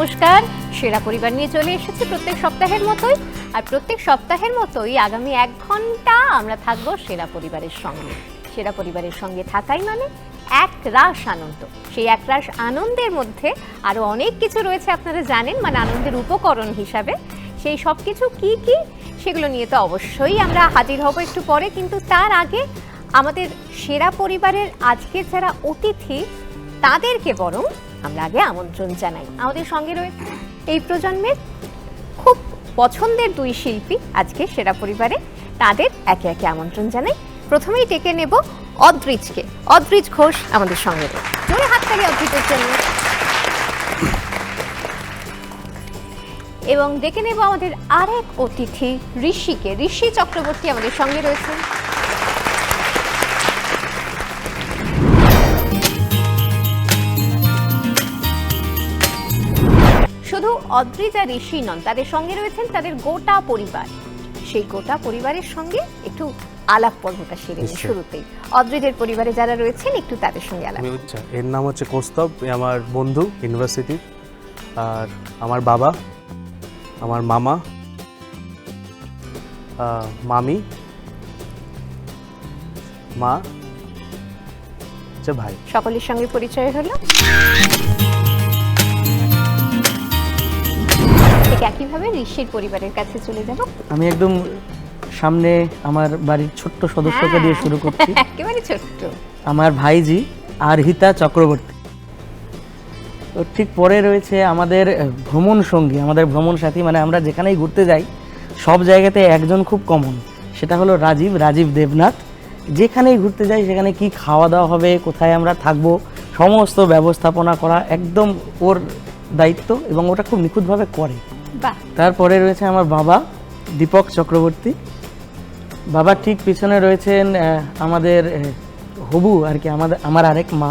নমস্কার, সেরা পরিবার নিয়ে চলে এসেছি প্রত্যেক সপ্তাহের মতোই। আর প্রত্যেক সপ্তাহের মতোই আগামী 1 ঘন্টা আমরা থাকবো সেরা পরিবারের সঙ্গে। সেরা পরিবারের সঙ্গে থাকাই মানে এক রাশ আনন্দ। সেই এক রাশ আনন্দের মধ্যে আরও অনেক কিছু রয়েছে, আপনারা জানেন, মানে আনন্দের উপকরণ হিসাবে। সেই সব কিছু কী কী সেগুলো নিয়ে তো অবশ্যই আমরা হাজির হব একটু পরে, কিন্তু তার আগে আমাদের সেরা পরিবারের আজকের যারা অতিথি তাদেরকে বরং আমরা আগে আমন্ত্রণ জানাই। আমাদের সঙ্গে রয়েছে এই প্রজন্মের খুব পছন্দের 2 শিল্পী আজকে সেরা পরিবারে, তাদের একে একে আমন্ত্রণ জানাই। প্রথমেই ডেকে নেব অদ্রিজকে। অদ্রিজ ঘোষ আমাদের সঙ্গে রয়েছে, জোরে হাততালি অদ্রিজের জন্য। এবং ডেকে নেব আমাদের আরেক অতিথি ঋষিকে। ঋষি চক্রবর্তী আমাদের সঙ্গে রয়েছেন। শুধু অদ্রিজ আর ঋষি নন, তাদের সঙ্গে রয়েছেন তাদের গোটা পরিবার। সেই গোটা পরিবারের সঙ্গে একটু আলাপ পর্বটা সেরে নিই শুরুতেই। অদ্রিজের পরিবারে যারা রয়েছেন একটু তাদের সঙ্গে আলাপ। এর নাম হচ্ছে কৌস্তব, আমার বন্ধু ইউনিভার্সিটির। আর আমার বাবা, আমার মামা, মামি, মা, ভাই, সকলের সঙ্গে পরিচয় হলো। একইভাবে ঋষির পরিবারের কাছে চলে যাব। আমি একদম সামনে আমার বাড়ির ছোট্ট সদস্যকে দিয়ে শুরু করছি। একেবারে ছোট্ট আমার ভাইজি আরহিতা চক্রবর্তী। তো ঠিক পরে রয়েছে আমাদের ভ্রমণ সঙ্গী, আমাদের ভ্রমণ সাথী, মানে আমরা যেখানেই ঘুরতে যাই সব জায়গাতে একজন খুব কমন, সেটা হলো রাজীব দেবনাথ। যেখানেই ঘুরতে যাই সেখানে কি খাওয়া দাওয়া হবে, কোথায় আমরা থাকবো, সমস্ত ব্যবস্থাপনা করা একদম ওর দায়িত্ব, এবং ওটা খুব নিখুঁতভাবে করে। তারপরে রয়েছে আমার বাবা দীপক চক্রবর্তী। বাবার ঠিক পিছনে রয়েছেন আমাদের হবু আর কি, আমার আরেক মা,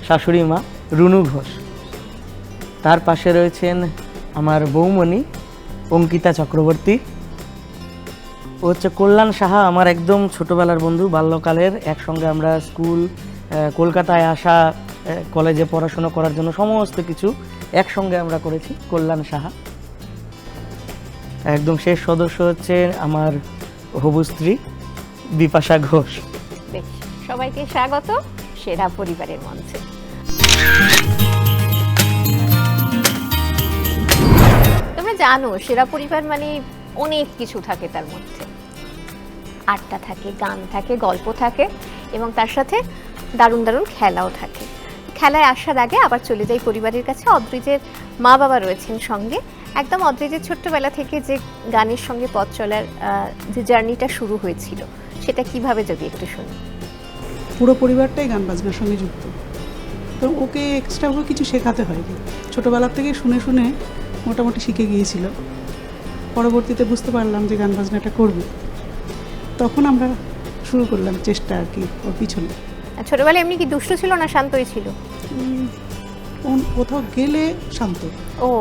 শাশুড়ি মা রুনু ঘোষ। তার পাশে রয়েছেন আমার বৌমণি অঙ্কিতা চক্রবর্তী। ও হচ্ছে কল্যাণ সাহা, আমার একদম ছোটোবেলার বন্ধু, বাল্যকালের একসঙ্গে আমরা স্কুল, কলকাতায় আসা, কলেজে পড়াশোনা করার জন্য সমস্ত কিছু একসঙ্গে আমরা করেছি। কল্যাণ সাহা। একদম শেষ সদস্য হচ্ছে আমার হবু স্ত্রী বিপাশা ঘোষ। সবাইকে স্বাগত সেরা পরিবারের মঞ্চে। তোমরা জানো সেরা পরিবার মানে অনেক কিছু থাকে, তার মধ্যে আড্ডা থাকে, গান থাকে, গল্প থাকে, এবং তার সাথে দারুণ দারুণ খেলাও থাকে। খেলায় আসার আগে আবার চলে যাই পরিবারের কাছে। অদ্রিজের মা বাবা রয়েছেন সঙ্গে। একদম অদ্রিজের ছোট্টবেলা থেকে যে গানের সঙ্গে পথ চলার যে জার্নিটা শুরু হয়েছিল, সেটা কিভাবে যদি একটু শুনি। পুরো পরিবারটাই গান বাজনার সঙ্গে যুক্ত, তো ওকে এক্সট্রাভাবে কিছু শেখাতে হয়নি। ছোটোবেলার থেকে শুনে শুনে মোটামুটি শিখে গিয়েছিল। পরবর্তীতে বুঝতে পারলাম যে গান বাজনাটা করবে, তখন আমরা শুরু করলাম চেষ্টা আর কি ওর পিছনে। ছোটবেলায় এমনি কি দুষ্টু ছিল না শান্তই ছিল? কোথাও গেলে শান্ত,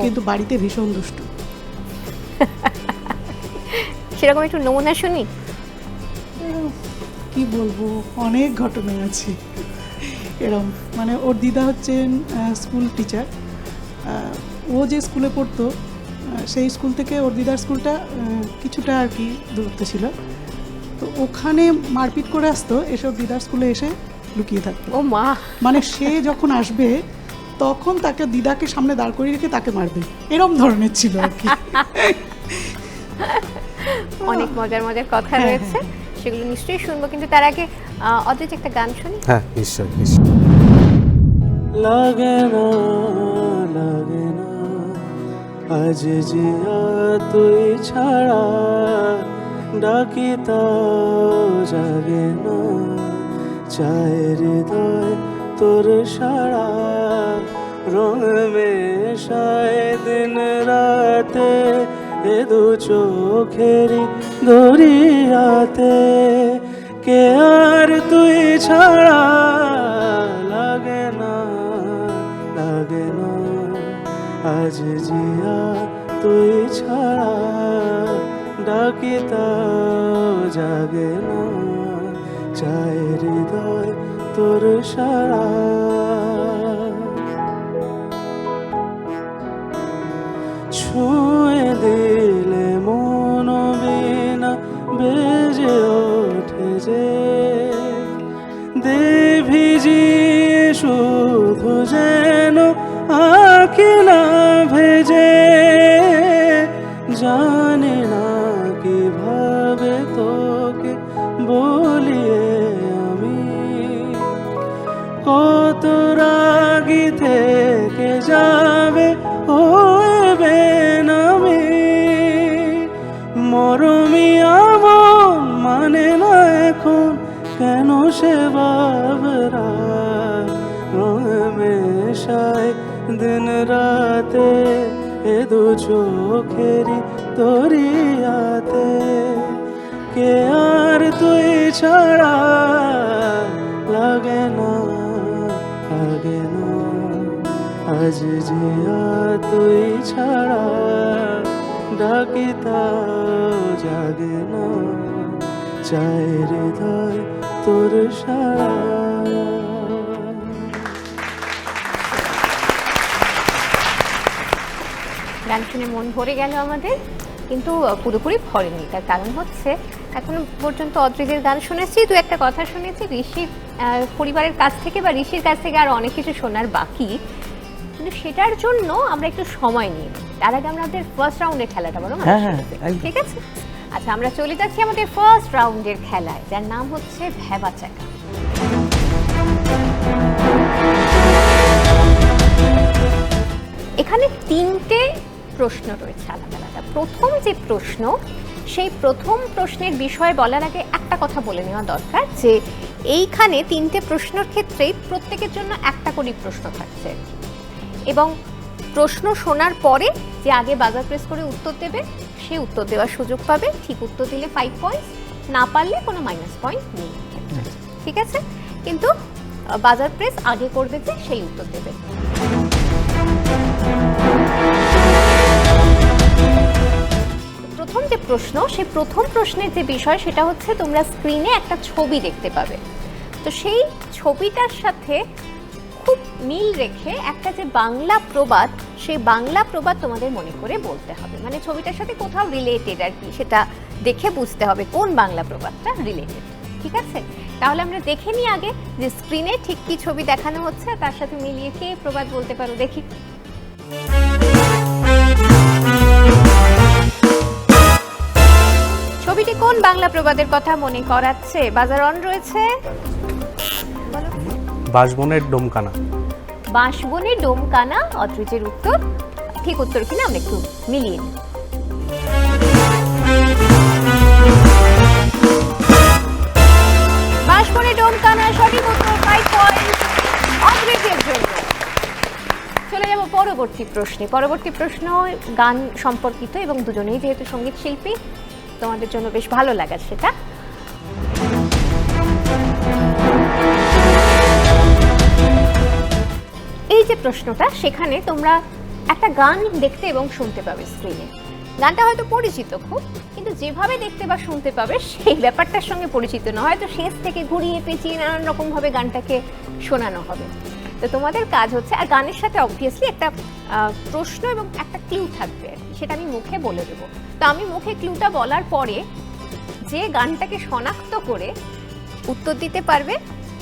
কিন্তু বাড়িতে ভীষণ দুষ্টু। সেরকম একটু নমুনা শুনি। কি বলবো, অনেক ঘটনা আছে এরকম। মানে ওর দিদা হচ্ছেন স্কুল টিচার। ও যে স্কুলে পড়তো সেই স্কুল থেকে ওর দিদার স্কুলটা কিছুটা আর কি দূরত্ব ছিল, তো ওখানে মারপিট করে আসতো, এসব দিদার স্কুলে এসে লুকিয়ে থাকতো। ও মা! মানে সে যখন আসবে তখন তাকে দিদাকে সামনে দাঁড় করিয়ে রেখে তাকে মারবে, এরকম ধরনের ছিল আর কি। অনেক মজার মজার কথা রয়েছে, সেগুলো নিশ্চয়ই শুনবো, কিন্তু তার আগে অদ্রিজ একটা গান শুনি। হ্যাঁ নিশ্চয় নিশ্চয়। লাগে না লাগে না আজ জিয়া তুই ছাড়া, ডাকি তাও জাগে না, চায় হৃদয় তোর সারা, রং মেশায় দিন রাতে এ দু চোখেরই দরিয়াতে, কে আর তুই ছাড়া, লাগে না লাগে না আজ জিয়া তুই ছাড়া, ডাকি তাও জাগে না, চায় হৃদয় তোর সারা। ছুঁয়ে দিলে মন বিনা বেজে ওঠে যে ভিজিয়ে শুধু যেন আঁকি না ভেজে জানি না কিভাবে তোকে বলিয়ে আমি কত রাগি থেকে যাবে ওই বেনামি মরমি আমন মানে না এখন কেন সে বাবরা রমেশায় দিন রাতে এ দু চোখেরি তরিয়াতে কে আর তুই ছাড়া লাগে না আজ জিয়া তুই ছাড়া ডাকি তাও জাগে না চাই হৃদয় তোর সারা গান শুনে মন ভরে গেল আমাদের, কিন্তু পুরোপুরি ভরেনি। তার কারণ হচ্ছে এখনো পর্যন্ত অদ্রিজের গান শুনেছি, দু একটা কথা শুনেছি, ঋষির পরিবারের কাছ থেকে বা ঋষির কাছ থেকে আর অনেক কিছু শোনার বাকি, কিন্তু সেটার জন্য আমরা একটু সময় নিই। তার আগে আমাদের ফার্স্ট রাউন্ডের খেলাটা বলো। ঠিক আছে, আচ্ছা আমরা চলে যাচ্ছি আমাদের ফার্স্ট রাউন্ডের খেলায়, যার নাম হচ্ছে ভেবা চাকা। এখানে তিনটে প্রশ্ন রয়েছে আলাদা আলাদা। প্রথম যে প্রশ্ন, সেই প্রথম প্রশ্নের বিষয়ে বলার আগে একটা কথা বলে নেওয়া দরকার যে এইখানে তিনটে প্রশ্নের ক্ষেত্রেই প্রত্যেকের জন্য একটা করে প্রশ্ন থাকছে, এবং প্রশ্ন শোনার পরে যে আগে বাজার প্রেস করে উত্তর দেবে সে উত্তর দেওয়ার সুযোগ পাবে। ঠিক উত্তর দিলে 5 পয়েন্টস, না পারলে কোনো মাইনাস পয়েন্ট নেই। ঠিক আছে, কিন্তু বাজার প্রেস আগে করবে যে সেই উত্তর দেবে। প্রথম যে প্রশ্ন, সেই প্রথম প্রশ্নের যে বিষয় সেটা হচ্ছে তোমরা স্ক্রিনে একটা ছবি দেখতে পাবে। তো সেই ছবিটার সাথে খুব মিল রেখে একটা যে বাংলা প্রবাদ, সেই বাংলা প্রবাদ তোমাদের মনে করে বলতে হবে। মানে ছবিটার সাথে কোথাও রিলেটেড আর কি, সেটা দেখে বুঝতে হবে কোন বাংলা প্রবাদটা রিলেটেড। ঠিক আছে, তাহলে আমরা দেখে নিই আগে যে স্ক্রিনে ঠিক কি ছবি দেখানো হচ্ছে, তার সাথে মিলিয়ে কে প্রবাদ বলতে পারো দেখি। ছবিটি কোন বাংলা প্রবাদের কথা মনে করাচ্ছে? বাজার অন রয়েছে, বলো। বাঁশবনের ডোমকানা। বাঁশবনের ডোমকানা অদ্রিজের উত্তর। ঠিক উত্তর কিনা আমরা একটু মিলিয়ে নিই। বাঁশবনের ডোমকানা সঠিক উত্তর, 5 পয়েন্ট অদ্রিজের জন্য। চলে যাব পরবর্তী প্রশ্নে। পরবর্তী প্রশ্ন গান সম্পর্কিত এবং দুজনেই যেহেতু সঙ্গীত শিল্পী, তোমাদের জন্য বেশ ভালো লাগার সেটা। এই যে প্রশ্নটা, সেখানে তোমরা একটা গান দেখতে এবং শুনতে পাবে স্ক্রিনে। গানটা হয়তো পরিচিত খুব, কিন্তু যেভাবে দেখতে বা শুনতে পাবে সেই ব্যাপারটার সঙ্গে পরিচিত না, হয়তো শেষ থেকে ঘুরিয়ে পেঁচিয়ে নানান রকমভাবে গানটাকে শোনানো হবে। তো তোমাদের কাজ হচ্ছে, আর গানের সাথে অবভিয়াসলি একটা প্রশ্ন এবং একটা ক্লু থাকবে, সেটা আমি মুখে বলে দেবো। তো আমি মুখে ক্লুটা বলার পরে যে গানটাকে শনাক্ত করে উত্তর দিতে পারবে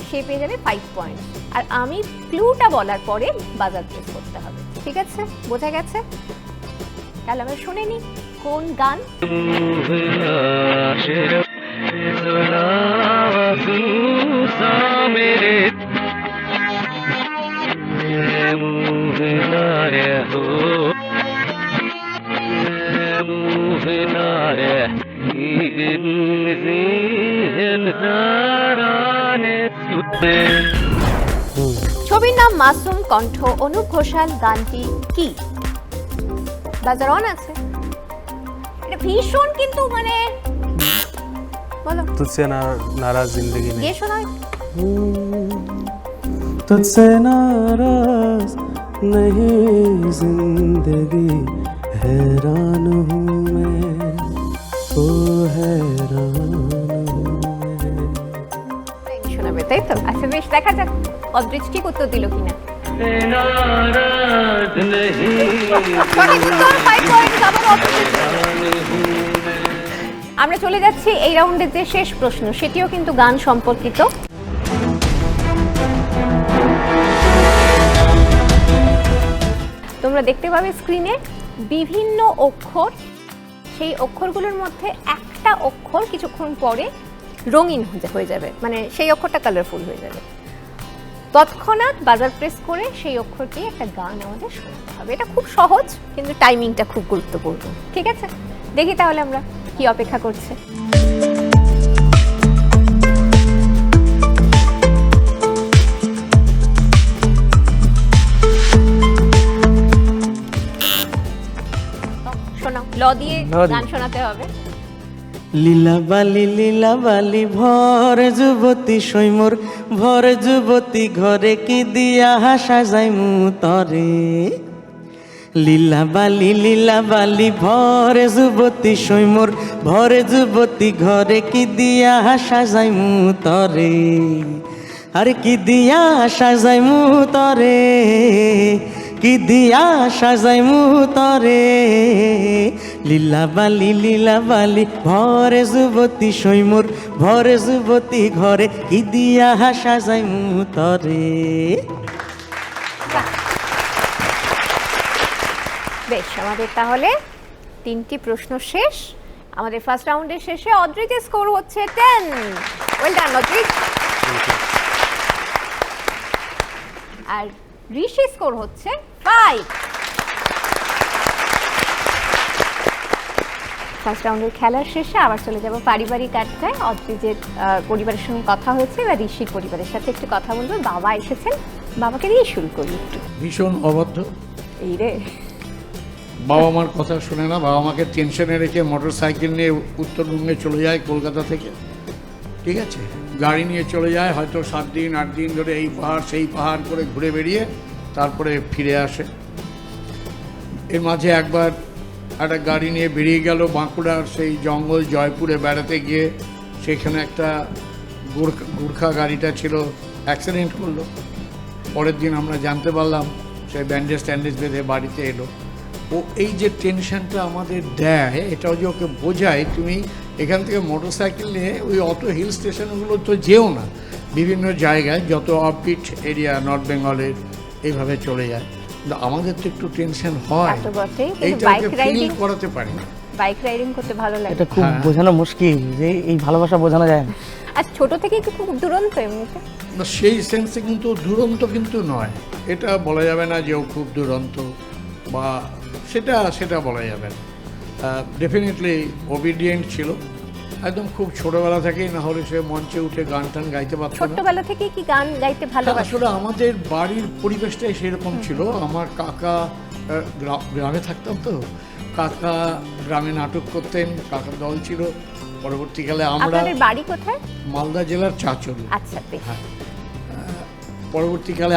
সে পেয়ে যাবে 5 পয়েন্ট, আর আমি ক্লুটা বলার পরে বাজার প্রেস করতে হবে। ঠিক আছে, বোঝা গেছে? তাহলে আমরা শুনে নিই কোন গান। ছবির নাম মাসুম, কণ্ঠ অনুপ ঘোষাল, গানটি কি? বাজার অন আছে। এটা ভীষণ কিন্তু মানে বলো। তুঝসে নারাজ জিন্দগি নেই। কে শোনায়? तुझसे नाराज नहीं जिंदगी हैरान हूँ मैं ओ हैरान हूँ मैं। শোনাবে তাই তো? আচ্ছা বেশ, দেখা যাক অদ্রিজ ঠিক উত্তর দিল কিনা। नाराज नहीं সঠিক উত্তর, 5 পয়েন্ট আবার অপোজিট। আমরা চলে যাচ্ছি এই রাউন্ডের যে শেষ প্রশ্ন, সেটিও কিন্তু গান সম্পর্কিত। তোমরা দেখতে পাবে স্ক্রিনে বিভিন্ন অক্ষর, সেই অক্ষরগুলোর মধ্যে একটা অক্ষর কিছুক্ষণ পরে রঙিন হয়ে যাবে, মানে সেই অক্ষরটা কালারফুল হয়ে যাবে। তৎক্ষণাৎ বাজার প্রেস করে সেই অক্ষরটি একটা গান আমাদের শোনাতে হবে। এটা খুব সহজ, কিন্তু টাইমিংটা খুব গুরুত্বপূর্ণ। ঠিক আছে, দেখি তাহলে আমরা কি অপেক্ষা করছে। শোনাও, ল দিয়ে ল দিয়ে। গান শোনাতে হবে। লীলাবালি ভর যুবতী সৈমর ভর যুবতী ঘরে কি দিয়া হাসা যাইমু তরে। লীলাবালি ভর যুবতী সৈমর ভর যুবতী ঘরে কি দিয়া হাসা যাইমু তরে। আর কি দিয়া হাসা যাইমু তরে, কি দিয়া সাজাইমু তরে। লীলাবালি ভরে যুবতী সৈমুর ভরে যুবতী ঘরে কি দিয়া সাজাইমু তরে। বেশ, আমাদের তাহলে 3টি প্রশ্ন শেষ। আমাদের ফার্স্ট রাউন্ডের শেষে অদ্রিতের স্কোর হচ্ছে 10। ওয়েল ডান অদ্রিত। আর ঋষি স্কোর হচ্ছে 5। ফার্স্ট রাউন্ডের খেলার শেষে আবার চলে যাব পারিবারিক আড্ডায়। অদ্রিতের পরিবারের সঙ্গে কথা হয়েছে, এবার ঋষির পরিবারের সাথে একটু কথা বলবো। বাবা এসেছেন, বাবাকে দিয়ে শুরু করি একটু। ভীষণ অবাধ্য, এই রে, বাবা মার কথা শুনে না, বাবা মাকে টেনশনে রেখে মোটর সাইকেল নিয়ে উত্তরবঙ্গে চলে যায় কলকাতা থেকে। ঠিক আছে, গাড়ি নিয়ে চলে যায়, হয়তো 7 দিন 8 দিন ধরে এই পাহাড় সেই পাহাড় করে ঘুরে বেরিয়ে তারপরে ফিরে আসে। এর মাঝে একবার একটা গাড়ি নিয়ে বেরিয়ে গেল বাঁকুড়ার সেই জঙ্গল জয়পুরে বেড়াতে গিয়ে, সেখানে একটা গুর্খা গাড়িটা ছিল, অ্যাক্সিডেন্ট করলো। পরের দিন আমরা জানতে পারলাম সে ব্যান্ডেজ ট্যান্ডেজ বেঁধে বাড়িতে এলো। ও এই যে টেনশনটা আমাদের দেয়, এটাও যে ওকে বোঝায় তুমি এখান থেকে মোটর সাইকেল নিয়ে ওই অত হিল স্টেশনগুলো তো যেও না, বিভিন্ন জায়গায় যত অফবিট এরিয়া নর্থ বেঙ্গলের এইভাবে চলে যায়। কিন্তু আমাদের তো একটু টেনশন হয়, তা তো বটেই, কিন্তু এইটা বাইক ওকে রাইডিং ফিল করাতে পারি না। বাইক রাইডিং করতে ভালো লাগে। এটা খুব হ্যাঁ। বোঝানো মুশকিল যে এই ভালোবাসা বোঝানো যায় না। আর ছোট থেকেই কি খুব দুরন্ত এমনিতে? না, সেই সেন্সে কিন্তু দুরন্ত কিন্তু নয়, এটা বলা যাবে না যে ও খুব দুরন্ত বা সেটা বলা যাবে না। ডেফিনেটলি ওবিডিয়েন্ট ছিল একদম, খুব ছোটবেলা থেকেই, না হলে সে মঞ্চে উঠে গান টান গাইতে পারত না। ছোটবেলা থেকেই কি গান গাইতে ভালোবাসে? আসলে আমাদের বাড়ির পরিবেশটাই সেরকম ছিল। আমার কাকা গ্রামে থাকতাম, তো কাকা গ্রামে নাটক করতেন, কাকার দল ছিল। পরবর্তীকালে আমরা, আপনাদের বাড়ি কোথায়? মালদা জেলার চাঁচল। আচ্ছা, বেশ। হ্যাঁ, পরবর্তীকালে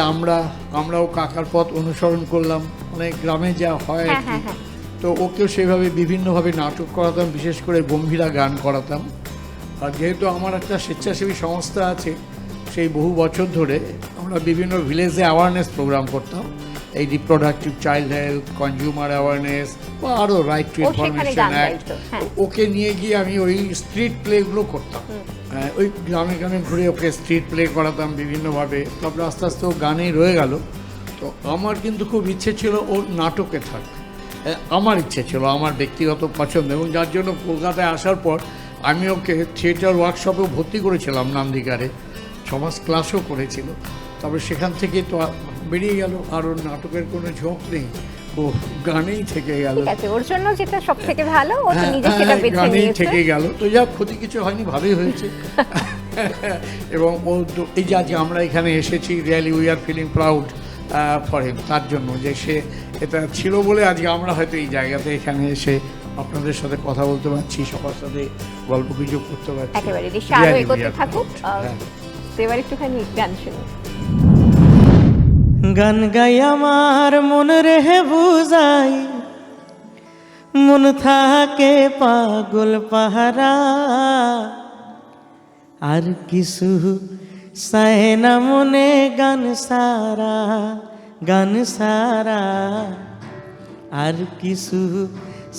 আমরাও কাকার পথ অনুসরণ করলাম, মানে গ্রামে যা হয় আর হ্যাঁ, কি। হ্যাঁ, হ্যাঁ। তো ওকেও সেভাবে বিভিন্নভাবে নাটক করাতাম, বিশেষ করে গম্ভীরা গান করাতাম। আর যেহেতু আমার একটা স্বেচ্ছাসেবী সংস্থা আছে, সেই বহু বছর ধরে আমরা বিভিন্ন ভিলেজে অ্যাওয়ারনেস প্রোগ্রাম করতাম, এই reproductive child health, consumer awareness বা আরও রাইট টু ও সেখানে ইনফরমেশন গান অ্যাক্ট। গাইতো, হ্যাঁ। ওকে নিয়ে গিয়ে আমি ওই স্ট্রিট প্লেগুলো করতাম। ওই গ্রামে গ্রামে ঘুরে ওকে স্ট্রিট প্লে করাতাম বিভিন্নভাবে। তারপরে আস্তে আস্তে ও গানেই রয়ে গেল। তো আমার কিন্তু খুব ইচ্ছে ছিল ওর নাটকে থাক, আমার ইচ্ছে ছিল, আমার ব্যক্তিগত পছন্দ, এবং যার জন্য কলকাতায় আসার পর আমি ওকে থিয়েটার ওয়ার্কশপেও ভর্তি করেছিলাম নান্দিকারে, 6 মাস ক্লাসও করেছিল। তারপরে সেখান থেকে তো বেরিয়ে গেল, আর ওর নাটকের কোনো ঝোঁক নেই, ও গানেই থেকে গেল। ঠিক আছে, ওর জন্য যেটা সব থেকে ভালো, ও তো নিজে সেটা বেছে গানেই নিয়েছে। থেকে গেল। তো যা ক্ষতি কিছু হয়নি, ভালোই হয়েছে। এবং ও তো এই যে আজ আমরা এখানে এসেছি, really we are feeling proud for him, তার জন্য যে সে এটা ছিল বলে আজকে আমরা হয়তো এই জায়গাতে এখানে এসে আপনাদের সাথে কথা বলতে পারছি, সবার সাথে গল্প গুজব করতে পারছি। একেবারে ঋষি আরো Really, এগোতে we are থাকুক। proud. হ্যাঁ। তো এবার একটুখানি গান শুনি। গান গাই আমার মন রেহে বুঝাই, মন থাকে পাগল পাহারা, আর কিছু চায় না মনে গান সারা, গান সারা আর কিছু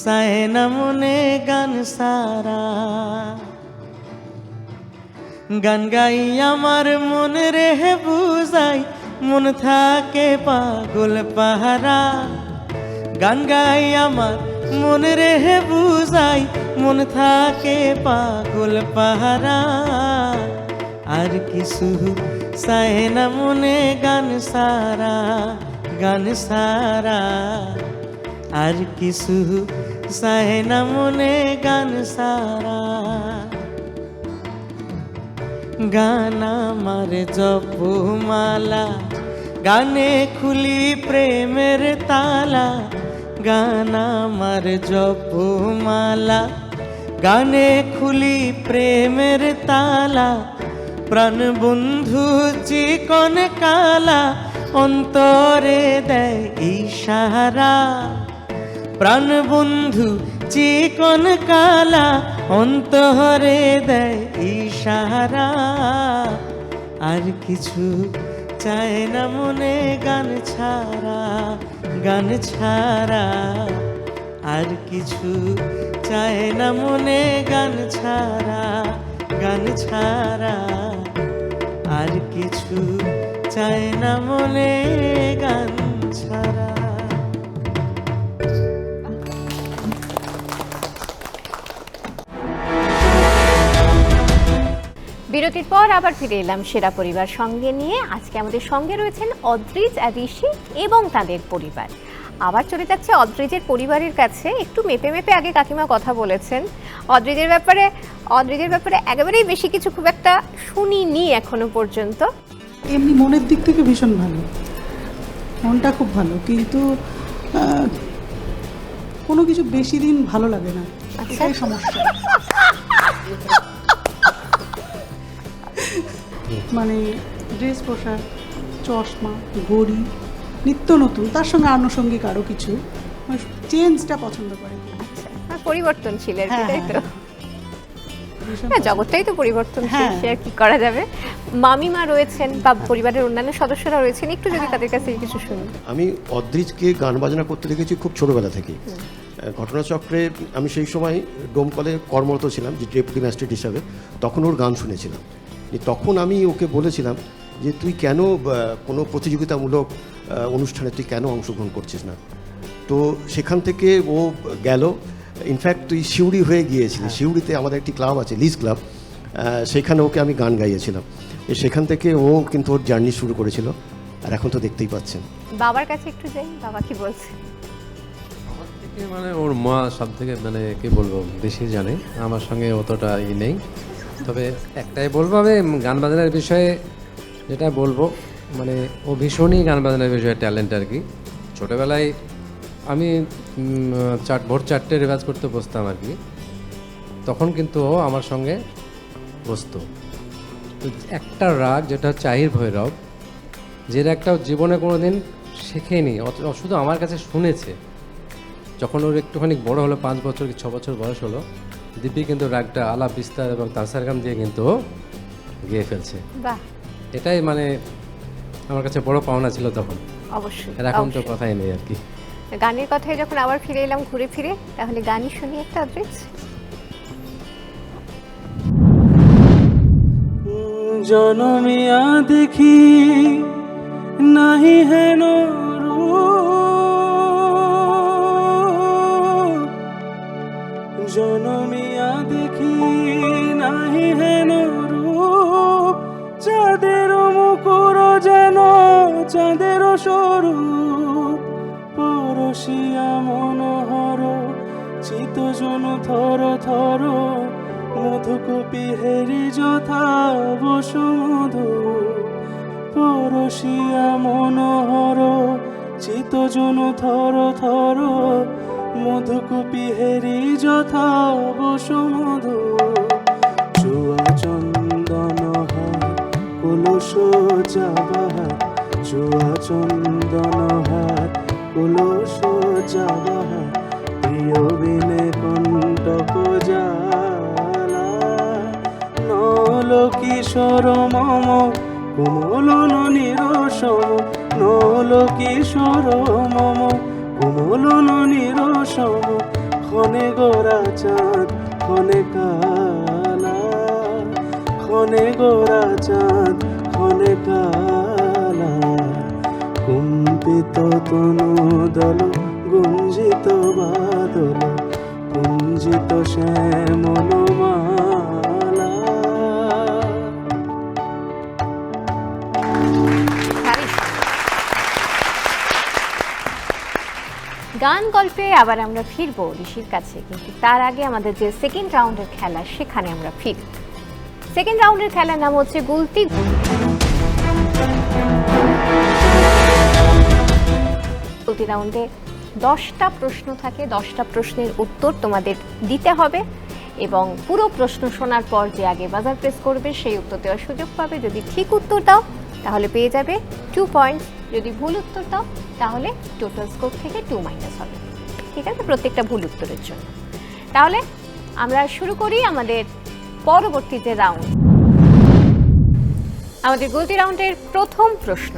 চায় না মনে গান সারা গান গাই আমার মন রে বুঝাই মন থাকে পাগল পাহারা গান গাই আমার মন রে বুঝাই মন থাকে পাগল পাহারা আর কিছু চায় না মনে গান সারা আর কিছু চায় না মনে গান সারা গান আমার জপমালা গানে খুলি প্রেমের তালা গান আমার জপমালা গানে খুলি প্রেমের তালা প্রাণ বন্ধু চিকন কালা অন্তরে দেয় ইশারা প্রাণ বন্ধু চিকন কালা অন্তরে দেয় ইশারা আর কিছু চায় না মনে গান ছাড়া আর কিছু চায় না মনে গান ছাড়া আর কিছু চায় না মনে গান ছাড়া। বিরতির পর আবার ফিরে এলাম সেরা পরিবার সঙ্গে নিয়ে। আজকে আমাদের সঙ্গে রয়েছেন অদ্রিজ আর ঋষি এবং তাদের পরিবার। আবার চলে যাচ্ছে অদ্রিজের পরিবারের কাছে। একটু মেপে মেপে আগে কাকিমা কথা বলেছেন। অদ্রিজের ব্যাপারে একেবারেই বেশি কিছু খুব একটা শুনিনি এখনো পর্যন্ত। এমনি মনের দিক থেকে ভীষণ ভালো, মনটা খুব ভালো, কিন্তু কোনো কিছু বেশি দিন ভালো লাগে না, এটাই সমস্যা। মানে ড্রেস পোশাক, চশমা, ঘড়ি নিত্য নতুন, তার সঙ্গে আনুষঙ্গিক আরও কিছু, মানে চেঞ্জটা পছন্দ করে। পরিবর্তনশীল আর কি, হ্যাঁ, তাই তো? ভীষণ হ্যাঁ, জগৎটাই তো পরিবর্তনশীল, হ্যাঁ। সে আর কি করা যাবে। মামিমা রয়েছেন বা পরিবারের অন্যান্য সদস্যরা রয়েছেন, একটু যদি তাদের কাছে কিছু শুনি। আমি অদ্রিজকে গান বাজনা করতে দেখেছি খুব ছোটোবেলা থেকে। ঘটনাচক্রে আমি সেই সময় ডোমকলে কর্মরত ছিলাম যে ডেপুটি ম্যাজিস্ট্রেট হিসাবে, তখন ওর গান শুনেছিলাম। তখন আমি ওকে বলেছিলাম যে তুই কেন কোনো প্রতিযোগিতামূলক অনুষ্ঠানে তুই কেন অংশগ্রহণ করছিস না। তো সেখান থেকে ও গেল। ইনফ্যাক্ট তুই সিউড়ি হয়ে গিয়েছিলি, সিউড়িতে আমাদের একটি ক্লাব আছে, লিজ ক্লাব, সেখানে ওকে আমি গান গাইয়েছিলাম। সেখান থেকে ও কিন্তু ওর জার্নি শুরু করেছিল, আর এখন তো দেখতেই পাচ্ছেন। বাবার কাছে একটু যাই, বাবা কি বলছে? মানে ওর মা সব থেকে মানে কি বলবো বেশি জানে, আমার সঙ্গে অতটা নেই। তবে একটাই বলবো, আমি গান বাজনার বিষয়ে যেটা বলবো, মানে ও ভীষণই গান বাজনার বিষয়ে ট্যালেন্ট আর কি। ছোটোবেলায় আমি ভোর 4টে রেওয়াজ করতে বসতাম আর কি, তখন কিন্তু ও আমার সঙ্গে বসতো। তো একটা রাগ যেটা হচ্ছে আহির ভৈরব, যে রাগটা জীবনে কোনো দিন শেখেনি, শুধু আমার কাছে শুনেছে। যখন ওর একটুখানি বড় হলো, 5 বছর কি 6 বছর বয়স হলো, দিব্যি কিন্তু রাগটা আলাপ বিস্তার এবং তালসারগাম দিয়ে কিন্তু গেয়ে ফেলছে। বাহ, এটাই মানে আমার কাছে বড় পাওনা ছিল তখন। অবশ্যই। আর এখন তো কথাই নেই আর কি। গানের কথায় যখন আবার ফিরে এলাম ঘুরে ফিরে, তাহলে গানই শুনি একটা অদ্রিজ। জনমিয়া দেখি নাহি হেন জনমিয়া দেখি নাহি হেন রূপ, চাঁদের মুকুর যেন চাঁদের স্বরূপ, পরশিয়া মনোহর চিতজন থর থর, মধুকপি হেরি যথা বসুমধু, পরশিয়া মনোহর চিতজন থর থর, মধুকপি হেরি যথা বসুমধু, চুয়া চন্দন হার কলস যাবাহার, চুয়া চন্দন হার কলস যাবাহার, প্রিয় বিনে কণ্টক জালা, নল কিশোর মম কোমল নিরসম, নল কিশোর মম কোমল নিরসম ক্ষণে গোরা চাঁদ ক্ষণে কালা ক্ষণে গোরা চাঁদ ক্ষণে কালা কুম্পিত তনু দল গুঞ্জিত বাদল কুঞ্জিত শ্যামল মালা। গান গল্পে আবার আমরা ফিরবো ঋষির কাছে, কিন্তু তার আগে আমাদের যে সেকেন্ড রাউন্ডের খেলা সেখানে আমরা ফিরি। সেকেন্ড রাউন্ডের খেলার নাম হচ্ছে গুলতি। গুলতি রাউন্ডে 10টা প্রশ্ন থাকে, 10টা প্রশ্নের উত্তর তোমাদের দিতে হবে এবং পুরো প্রশ্ন শোনার পর যে আগে বাজার প্রেস করবে সেই উত্তর দেওয়ার সুযোগ পাবে। যদি ঠিক উত্তর দাও তাহলে পেয়ে যাবে 2 পয়েন্টস, যদি ভুল উত্তর দাও তাহলে টোটাল স্কোর থেকে 2 মাইনাস হবে, ঠিক আছে, প্রত্যেকটা ভুল উত্তরের জন্য। তাহলে আমরা শুরু করি আমাদের পরবর্তী যে রাউন্ড, আমাদের গুলতি রাউন্ডের প্রথম প্রশ্ন।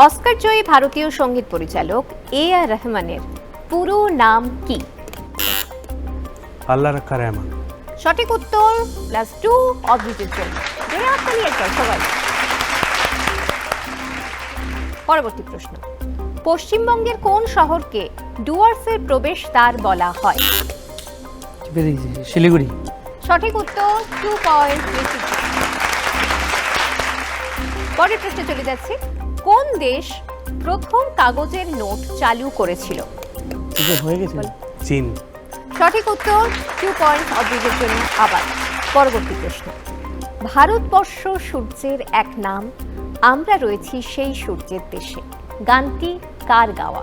অস্কার জয়ী ভারতীয় সঙ্গীত পরিচালক A.R. রহমানের পুরো নাম কি? আল্লাহ রাখা রহমান। সঠিক উত্তর +2 অবজিটের জন্য। জোরে হাততালি একবার সবাই। পরবর্তী প্রশ্ন। পশ্চিমবঙ্গের কোন শহরকে ডুয়ার্সের প্রবেশদ্বার বলা হয়? বেরিয়েছে শিলিগুড়ি। সঠিক উত্তর, 2 পয়েন্ট। পরের প্রশ্নে চলে যাচ্ছি। কোন দেশ প্রথম কাগজের নোট চালু করেছিল? হয়ে গেছে। চীন। সঠিক উত্তর, 2 পয়েন্ট অবজিটের জন্য। আবার পরবর্তী প্রশ্ন। ভারতবর্ষ সূর্যের এক নাম, আমরা রয়েছি সেই সূর্যের দেশে, গানটি কার গাওয়া?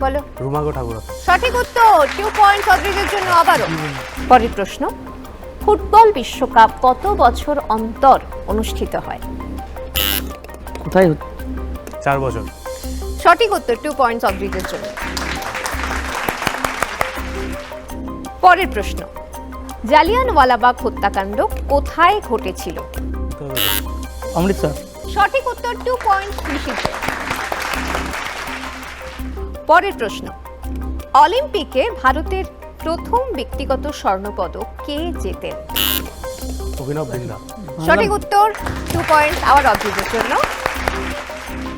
বলো। রুমাগো ঠাকুর। সঠিক উত্তর, 2 পয়েন্ট অবজিটের জন্য। আবারও পরের প্রশ্ন। ফুটবল বিশ্বকাপ কত বছর অন্তর অনুষ্ঠিত হয়? কোথায়? 4 বছর। সঠিক উত্তর, 2 পয়েন্টস অবজিটের জন্য। পরের প্রশ্ন। জালিয়ানওয়ালাবাগ হত্যাকাণ্ড কোথায় ঘটেছিল? অমৃতসর। সঠিক উত্তর, 2 পয়েন্ট। পরের প্রশ্ন। অলিম্পিকে ভারতের প্রথম ব্যক্তিগত স্বর্ণপদক কে জেতেন? অভিনব বিন্দা। সঠিক উত্তর, 2 পয়েন্ট আবার অবজিটের জন্য।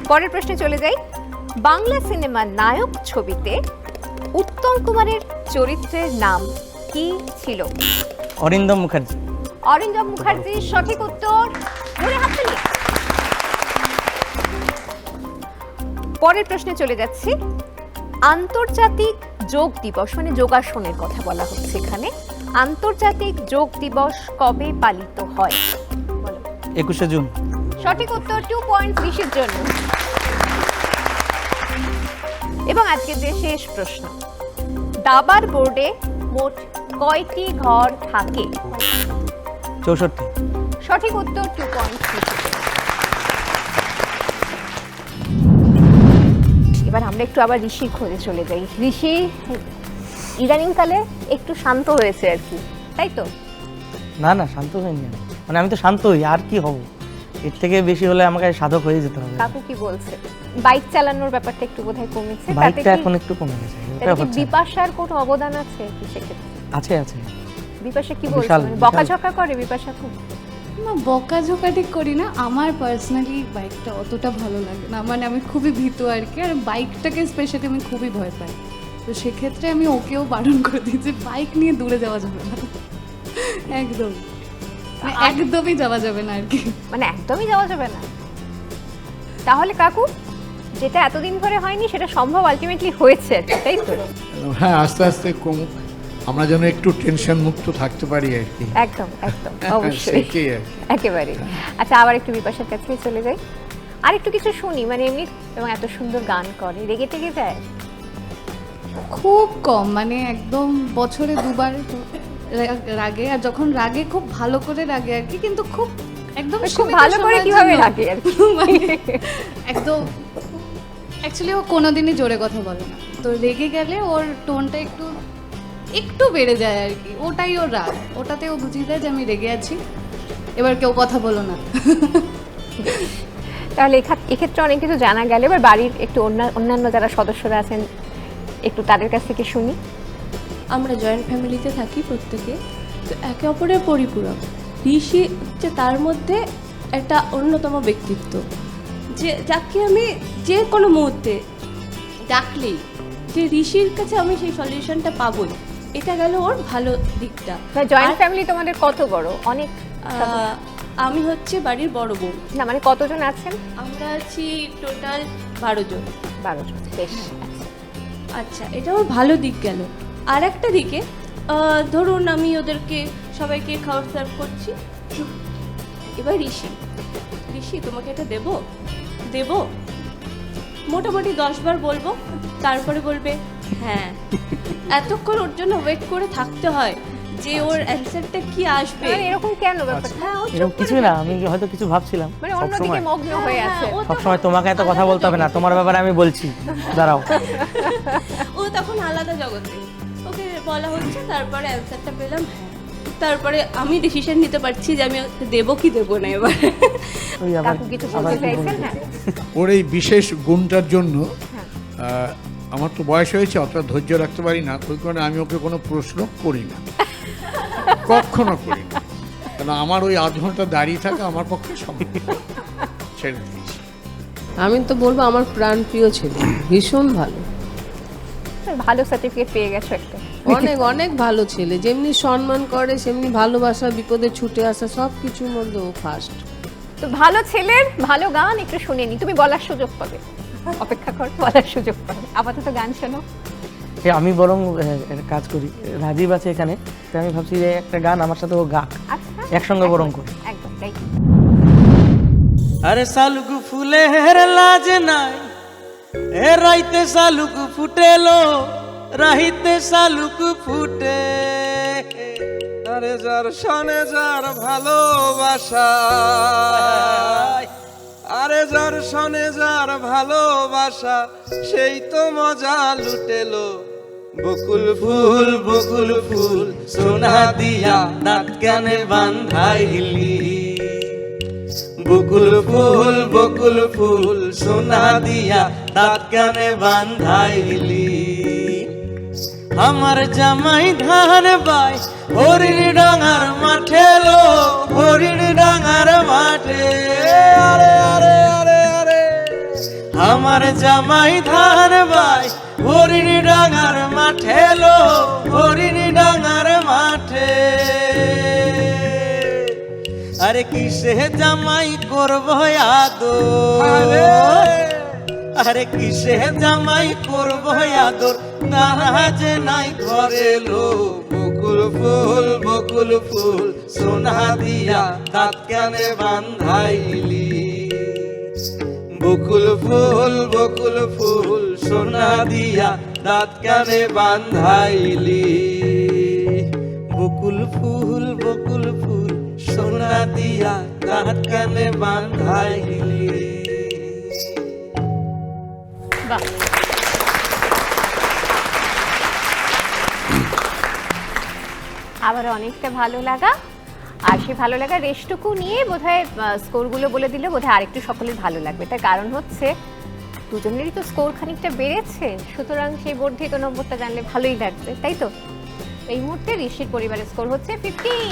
পরের প্রশ্নে চলে যাই। বাংলা সিনেমার নায়ক ছবিতে উত্তম কুমারের চরিত্রের নাম কি ছিল? অরিন্দম মুখার্জি। অরিন্দম মুখার্জি। সঠিক উত্তর, ধরে হাততালি। পরের প্রশ্নে চলে যাচ্ছি। আন্তর্জাতিক যোগ দিবস, মানে যোগাসনের কথা বলা হচ্ছে এখানে, আন্তর্জাতিক যোগ দিবস কবে পালিত হয়? বলো। 21শে জুন। সঠিক উত্তর, 2 পয়েন্ট ঋষির জন্য। এবং আজকে যে শেষ প্রশ্ন। দাবার বোর্ডে মোট কয়টি ঘর থাকে? 64। সঠিক উত্তর, 2 পয়েন্ট। এবার আমরা একটু আবার ঋষির খোঁজে চলে যাই। ঋষি ইদানিংকালে একটু শান্ত হয়েছে আর কি, তাই তো? না না, শান্ত হয়নি আমি। মানে আমি তো শান্তই, আর কি হব? এর থেকে বেশি হলে আমাকে সাধক হয়ে যেতে হবে। কাকু কি বলছে? বাইক চালানোর ব্যাপারটা একটু বোধহয় কমেছে। বাইকটা এখন একটু কমে গেছে। ওটা হচ্ছে বিপাশার কোনো অবদান আছে কি সেক্ষেত্রে? আছে আছে। বিপাশা কি বলছে? বিশাল, মানে বিশাল। বকাঝকা করে বিপাশা খুব? না, বকাঝকা ঠিক করি না। আমার পার্সোনালি বাইকটা অতটা ভালো লাগে না, মানে আমি খুবই ভীতু আর কি। আর বাইকটাকে স্পেশালি আমি খুবই ভয় পাই। তো সেক্ষেত্রে আমি ওকেও বারণ করে দিই যে বাইক নিয়ে দূরে যাওয়া যাবে না, একদম, মানে একদমই যাওয়া যাবে না আর কি। মানে একদমই যাওয়া যাবে না। তাহলে কাকু, যেটা এতদিন ধরে হয়নি সেটা সম্ভব আলটিমেটলি হয়েছে, তাই তো? হ্যাঁ, আস্তে আস্তে কমুক, আমরা যেন একটু টেনশন মুক্ত থাকতে পারি আর কি। একদম একদম, অবশ্যই, সেটাই আর কি। একেবারে। আচ্ছা, আবার একটু বিপাশার কাছে চলে যাই। আর একটু কিছু শুনি, মানে এমনি এবং এত সুন্দর গান করে, রেগে টেগে যায়? খুব কম, মানে একদম বছরে 2 বার রাগে। আর যখন রাগে খুব ভালো করে রাগে আর কি, কিন্তু খুব একদম খুব ভালো করে কিভাবে রাগে আর কি? মানে একদম অ্যাকচুয়ালি ও কোনোদিনই জোরে কথা বলে না, তো রেগে গেলে ওর টোনটা একটু বেড়ে যায় আর কি। ওটাই ওর রাগ, ওটাতে ও বুঝিয়ে দেয় যে আমি রেগে আছি, এবার কেউ কথা বলো না। তাহলে এক্ষেত্রে অনেক কিছু জানা গেল। এবার বাড়ির একটু অন্যান্য যারা সদস্যরা আছেন একটু তাদের কাছ থেকে শুনি। আমরা জয়েন্ট ফ্যামিলিতে থাকি প্রত্যেকে, তো একে অপরের পরিপূরক। ঋষি হচ্ছে তার মধ্যে একটা অন্যতম ব্যক্তিত্ব, যে যাকে আমি যে কোনো মুহূর্তে ডাকলেই যে ঋষির কাছে আমি সেই সলিউশনটা পাবোই, এটা গেল ওর ভালো দিকটা। জয়েন্ট ফ্যামিলি তোমাদের কত বড়? অনেক? আমি হচ্ছে বাড়ির বড় বউ। না মানে কতজন আছেন? আমরা আছি টোটাল 12 জন। 12 জন, বেশ। আচ্ছা, এটা ওর ভালো দিক গেল। আর একটা দিকে ধরুন আমি ওদেরকে সবাইকে খাবার সার্ভ করছি, এবার ঋষি তোমাকে এটা দেবো মোটামুটি 10 বার বলবো, তারপরে বলবে হ্যাঁ। এতক্ষণ ওর জন্য ওয়েট করে থাকতে হয় যে ওর অ্যানসারটা কি আসবে। এরকম কেন ব্যাপারটা? হ্যাঁ, ও এরকম কিছুই না, আমি হয়তো কিছু ভাবছিলাম। মানে অন্যদিকে মগ্ন হয়ে আছে। সবসময় তোমাকে এত কথা বলতে হবে না, তোমার ব্যাপারে আমি বলছি, দাঁড়াও। ও তখন আলাদা জগতে, ওকে বলা হচ্ছে, তারপরে অ্যানসারটা পেলাম হ্যাঁ, তারপরে আমি ডিসিশন নিতে পারছি যে আমি দেবো কি দেবো না। এবার কাকু কিছু বলতে চাইছেন? হ্যাঁ, ওর এই বিশেষ গুণটার জন্য আমার তো বয়স হয়েছে, অতটা ধৈর্য রাখতে পারি না, ওই কারণে আমি ওকে কোনো প্রশ্ন করি না, কখনো করি না, কারণ আমার ওই আধ ঘন্টা দাঁড়িয়ে থাকা আমার পক্ষে সম্ভব না। ছেড়ে দিয়েছি। আমি তো বলবো আমার প্রাণপ্রিয় ছেলে, ভীষণ ভালো, ভালো সার্টিফিকেট পেয়ে গেছো একটা। অনেক অনেক ভালো ছেলে, যেমনি সম্মান করে সেমনি ভালোবাসা, বিপদে ছুটে আসা, সব কিছুর মধ্যে ও ফার্স্ট। তো ভালো ছেলের ভালো গান একটু শুনে নি, তুমি বলার সুযোগ পাবে, অপেক্ষা কর, বলার সুযোগ পাবে। আপাতত গান শোনো। আমি বরং একটা কাজ করি, রাজীব আছে এখানে, তো আমি ভাবছি যে একটা গান আমার সাথে ও গাক, একসঙ্গে বরং করি। একদম তাই। আরে শালুক ফুলের লাজ নাই, এ রাইতে শালুক ফুটেলো, রাহিতে শালুক ফুটে। আরে যার সনে যার ভালোবাসা, আরে যার সনে যার ভালোবাসা, সেই তো মজা লুটেলো। বকুল ফুল সোনা দিয়া দাঁত কানে বান্ধাইলি। বকুল ফুল সোনা দিয়া দাঁত কানে বান্ধাইলি। আমার জামাই ধান বাই হরির ডাঙার মাঠে লো, হরির ডাঙার মাঠে। আরে আরে আরে আরে আমার জামাই ধান বাই হরির ডাঙার মাঠে লো, হরির ডাঙার মাঠে। আরে কিসে জামাই করবো আদর, আরে কিসে জামাই করবো আদর, নারাজ নাই ঘরে লো। বকুল ফুল সোনা দিয়া দাঁত কানে বান্ধাইলি। বকুল ফুল সোনা দিয়া দাঁত কানে বান্ধাইলি। বকুল ফুল সোনা দিয়া দাঁত কানে বান্ধাইলি। বাহ, আবার অনেকটা ভালো লাগা। আর সেই ভালো লাগা রেশটুকু নিয়ে বোধহয় স্কোরগুলো বলে দিলে বোধহয় আরেকটু সকলের ভালো লাগবে। তার কারণ হচ্ছে দুজনেরই তো স্কোর খানিকটা বেড়েছে, সুতরাং সেই বর্ধিত নম্বরটা জানলে ভালোই লাগবে, তাই তো? এই মুহূর্তে ঋষির পরিবারের স্কোর হচ্ছে 15,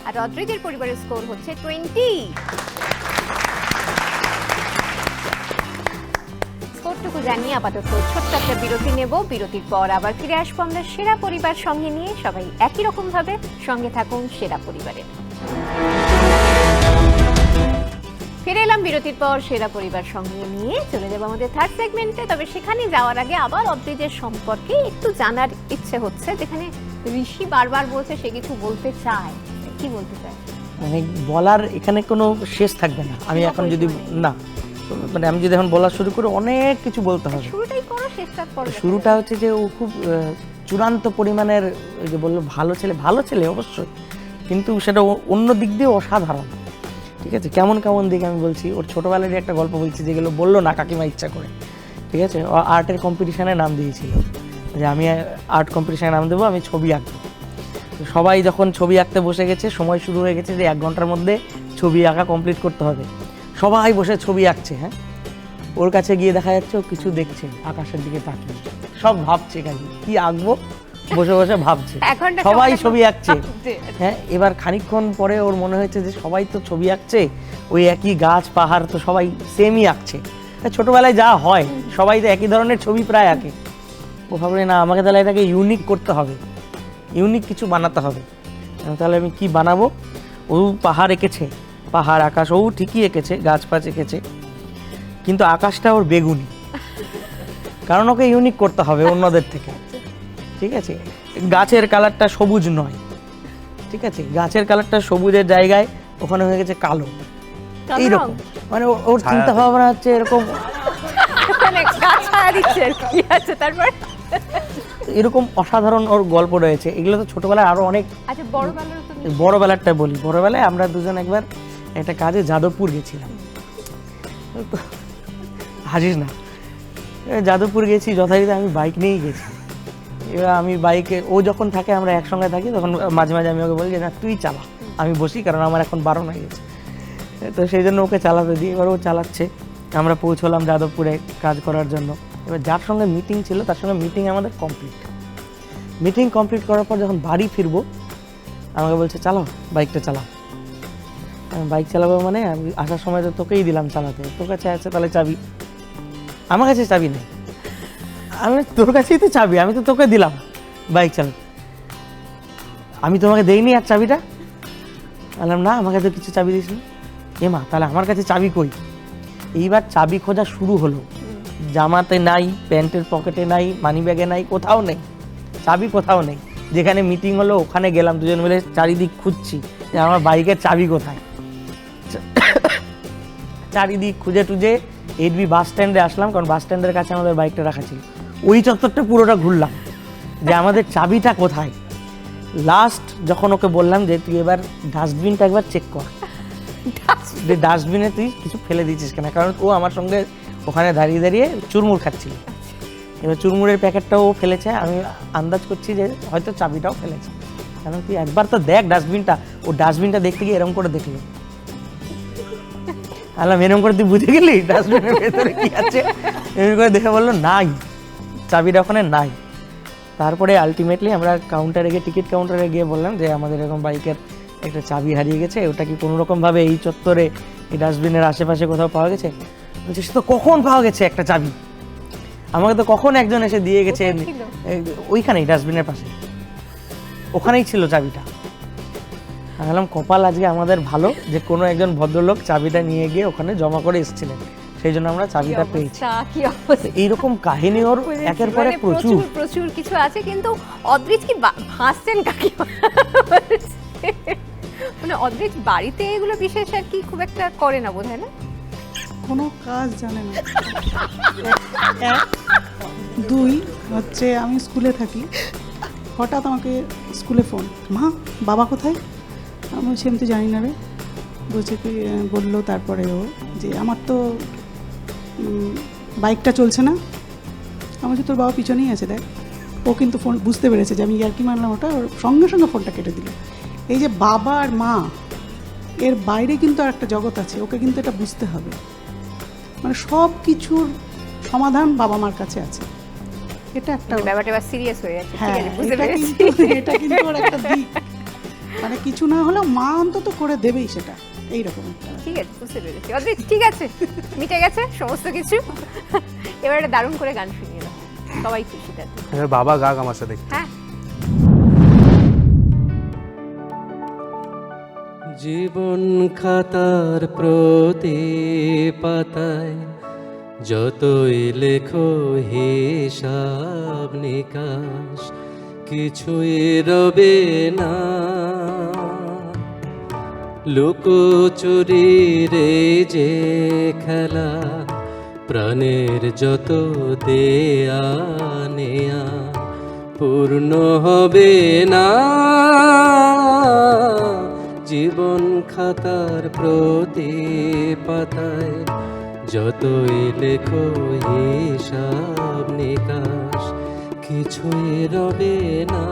আর রদ্রিগের পরিবারের স্কোর হচ্ছে 20। স্কোরটুকু জানিয়ে আপাতত ছোট্ট একটা বিরতি নেব। বিরতির পর আবার ফিরে আসবো আমরা সেরা পরিবার সঙ্গে নিয়ে। সবাই একই রকম ভাবে সঙ্গে থাকুন সেরা পরিবারের। ফিরে এলাম বিরতির পর সেরা পরিবার সঙ্গে নিয়ে। চলে যাবো আমাদের থার্ড সেগমেন্টে। তবে সেখানে যাওয়ার আগে আবার অদ্রিজের সম্পর্কে একটু জানার ইচ্ছে হচ্ছে, যেখানে ঋষি বারবার বলছে সে কিছু বলতে চায়। কি বলতে চায়? মানে বলার এখানে কোনো শেষ থাকবে না। আমি এখন যদি না মানে আমি যদি এখন বলা শুরু করি অনেক কিছু বলতে হবে। শুরুটাই করো, শেষটা করো। শুরুটা হচ্ছে যে ও খুব চূড়ান্ত পরিমাণের, ওই যে বললো ভালো ছেলে অবশ্যই, কিন্তু সেটা অন্য দিক দিয়ে অসাধারণ। ঠিক আছে, কেমন কেমন দিক আমি বলছি। ওর ছোটোবেলারই একটা গল্প বলছি, যেগুলো বললো না কাকিমা ইচ্ছা করে। ঠিক আছে, ও আর্টের কম্পিটিশানে নাম দিয়েছিল যে আমি আর্ট কম্পিটিশানে নাম দেবো, আমি ছবি আঁকবো। তো তো সবাই যখন ছবি আঁকতে বসে গেছে, সময় শুরু হয়ে গেছে যে 1 ঘন্টার মধ্যে ছবি আঁকা কমপ্লিট করতে হবে, সবাই বসে ছবি আঁকছে। হ্যাঁ, ওর কাছে গিয়ে দেখা যাচ্ছে ও কিছু দেখছে, আকাশের দিকে তাকিয়ে সব ভাবছে খালি কি আঁকবো, বসে বসে ভাবছে, সবাই ছবি আঁকছে। হ্যাঁ, এবার খানিকক্ষণ পরে ওর মনে হয়েছে যে সবাই তো ছবি আঁকছে, ওই একই গাছ পাহাড় তো সবাই সেমই আঁকছে, ছোটবেলায় যা হয় সবাই তো একই ধরনের ছবি প্রায় আঁকে। ও ভাবলে না, আমাকে তাহলে এটাকে ইউনিক করতে হবে, ইউনিক কিছু বানাতে হবে। তাহলে আমি কি বানাবো? ও পাহাড় এঁকেছে, পাহাড় আকাশ ও ঠিকই এঁকেছে, গাছ পাছ এঁকেছে, কিন্তু আকাশটা ওর বেগুনি, কারণ ওকে ইউনিক করতে হবে অন্যদের থেকে। ঠিক আছে, গাছের কালারটা সবুজ নয়, ঠিক আছে, গাছের কালারটা সবুজের জায়গায় ওখানে হয়ে গেছে কালো, এইরকম। মানে ওর চিন্তা ভাবনা হচ্ছে এরকম, এরকম অসাধারণ ওর গল্প রয়েছে। এগুলো তো ছোটবেলায় আরো অনেক। বড়বেলারটা বলি, বড়বেলায় আমরা দুজন একবার একটা কাজে যাদবপুর গেছিলাম, হাসিস না, যাদবপুর গেছি যথারীতি আমি বাইক নিয়েই গেছি। এবার আমি বাইকে, ও যখন থাকে আমরা একসঙ্গে থাকি, তখন মাঝে মাঝে আমি ওকে বলি যে না তুই চালা, আমি বসি, কারণ আমার এখন বারণ হয়ে গেছে। তো সেই জন্য ওকে চালাতে দিই। এবার ও চালাচ্ছে, আমরা পৌঁছলাম যাদবপুরে কাজ করার জন্য। এবার যার সঙ্গে মিটিং ছিল তার সঙ্গে মিটিং আমাদের কমপ্লিট। মিটিং কমপ্লিট করার পর যখন বাড়ি ফিরবো আমাকে বলছে চালাও, বাইকটা চালাও। বাইক চালাবো মানে আমি আসার সময় তো তোকেই দিলাম চালাতে, তোর কাছে আছে তাহলে চাবি। আমার কাছে চাবি নেই। আমি তোর কাছেই তো চাবি, আমি তো তোকে দিলাম বাইক চালাতে, আমি তোমাকে দেইনি আর চাবিটা? বললাম না, আমাকে তো কিছু চাবি দিস না। এ মা, তাহলে আমার কাছে চাবি কই? এইবার চাবি খোঁজা শুরু হলো, জামাতে নাই, প্যান্টের পকেটে নাই, মানি ব্যাগে নাই, কোথাও নেই চাবি, কোথাও নেই। যেখানে মিটিং হলো ওখানে গেলাম, দুজন মিলে চারিদিক খুঁজছি যে আমার বাইকের চাবি কোথায়। চারিদিক খুঁজে টুজে এইচবি বাস স্ট্যান্ডে আসলাম, কারণ বাস স্ট্যান্ডের কাছে আমাদের বাইকটা রাখা ছিল। ওই চত্বরটা পুরোটা ঘুরলাম যে আমাদের চাবিটা কোথায়। লাস্ট যখন ওকে বললাম যে তুই এবার ডাস্টবিনটা একবার চেক কর, যে ডাস্টবিনে তুই কিছু ফেলে দিয়েছিস কেন, কারণ ও আমার সঙ্গে ওখানে দাঁড়িয়ে দাঁড়িয়ে চুরমুর খাচ্ছিল। এবার চুরমুরের প্যাকেটটাও ও ফেলেছে, আমি আন্দাজ করছি যে হয়তো চাবিটাও ফেলেছে, কারণ তুই একবার তো দেখ ডাস্টবিনটা। ও ডাস্টবিনটা দেখতে গিয়ে এরকম করে দেখলো, আলাম এরকম করে তুই বুঝে গেলি ডাস্টবিনের ভেতরে কি আছে? এরকম করে দেখে বললো নাই, চাবিটা ওখানে নাই। তারপরে আলটিমেটলি আমরা কাউন্টারে গিয়ে, টিকিট কাউন্টারে গিয়ে বললাম যে আমাদের এরকম বাইকের একটা চাবি হারিয়ে গেছে, ওটা কি কোনো রকমভাবে এই চত্বরে এই ডাস্টবিনের আশেপাশে কোথাও পাওয়া গেছে? বলছে সে তো কখন পাওয়া গেছে একটা চাবি, আমাকে তো কখন একজন এসে দিয়ে গেছে, ওইখানেই ডাস্টবিনের পাশে, ওখানেই ছিল চাবিটা। আমি বললাম কপাল আজকে আমাদের ভালো যে কোনো একজন ভদ্রলোক চাবিটা নিয়ে গিয়ে ওখানে জমা করে এসেছিলেন, সেই জন্য আমরা চাবিটা পেয়েছি। এইরকম কাহিনী ওর একের পর এক প্রচুর প্রচুর কিছু আছে। কিন্তু অদ্রিজ কি হাসছেন কাকিমা? মানে অদ্রিজ বাড়িতে এগুলো বিশেষ আর কি খুব একটা করে না বোধ হয়, না কোনো কাজ জানে না। 2 হচ্ছে আমি স্কুলে থাকি, হঠাৎ আমাকে স্কুলে ফোন, মা বাবা কোথায়? আমি বলছি আমি তো জানি না রে। বলছে কি, বললো তারপরে ও যে আমার তো বাইকটা চলছে না। আমি বলছি তোর বাবা পিছনেই আছে দেখ। ও কিন্তু ফোন বুঝতে পেরেছে যে আমি ইয়ার্কি মারলাম ওটা, ওর সঙ্গে সঙ্গে ফোনটা কেটে দিল। এই যে বাবা আর মা, এর বাইরে কিন্তু আর একটা জগৎ আছে, ওকে কিন্তু এটা বুঝতে হবে। মানে সব কিছুর সমাধান বাবা মার কাছে আছে। এটা একটা ব্যাপারটা সিরিয়াস হয়ে যাচ্ছে। হ্যাঁ, এটা কিন্তু ওর একটা দিক, মানে কিছু না হলেও মা অন্তত করে দেবেই সেটা, এইরকম একটা। ঠিক আছে, বুঝতে পেরেছি অদ্রিজ, ঠিক আছে, মিটে গেছে সমস্ত কিছু। এবার একটা দারুণ করে গান শুনিয়ে দাও, সবাই খুশি থাকে। এবার বাবা গাক আমার সাথে। হ্যাঁ, জীবন খাতার প্রতি পাতায় যতই লেখো হিসাব নিকাশ, কিছুই রবে না। লুকোচুরি রে যে খেলা, প্রাণের যত দেয়া নেয়া পূর্ণ হবে না। জীবন খাতার প্রতি পাতায় যতই লেখো হিসাব নিকাশ, কিছুই রবে না।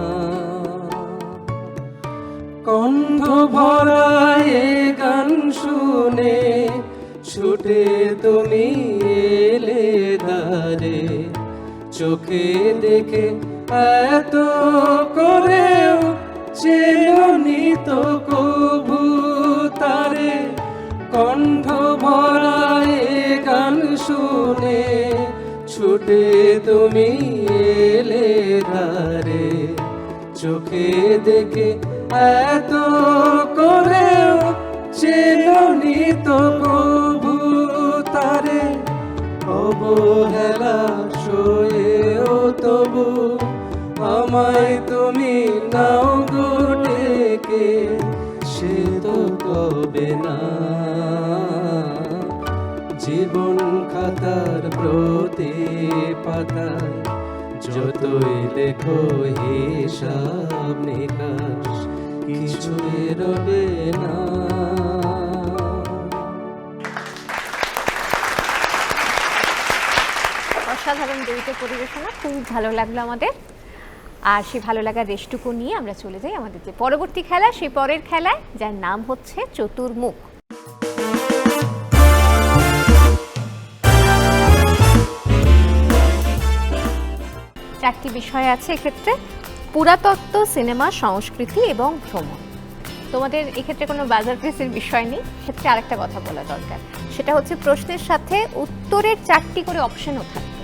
কণ্ঠ ভরা এ গান শুনে ছুটে তুমি এলে দ্বারে, চোখে দেখে এত করেও চেনি তো কবু তারে। কণ্ঠ ভরা এ গান শুনে ছুটে তুমি এলে দ্বারে, চোখে দেখে এত করেও চেনি তো কবু তারে। অবহেলা সয়েও তবু আমায় তুমি নাও গো ডেকে, সে তো কবে না। জীবন খাতার প্রতি পাতায় যতই লেখো হিসাব নিকাশ, কিছু রবে না। অসাধারণ দ্বৈত পরিবেশনা, খুব ভালো লাগলো আমাদের। আর সেই ভালো লাগার রেশটুকু নিয়ে আমরা চলে যাই আমাদের যে পরবর্তী খেলা, সেই পরের খেলায়, যার নাম হচ্ছে চতুর্মুখ। চারটি বিষয় আছে এক্ষেত্রে: পুরাতত্ত্ব, সিনেমা, সংস্কৃতি এবং ভ্রমণ। তোমাদের এক্ষেত্রে কোনো বাজার প্রেসের বিষয় নেই। ক্ষেত্রে আরেকটা কথা বলা দরকার, সেটা হচ্ছে প্রশ্নের সাথে উত্তরের 4টি করে অপশনও থাকবে।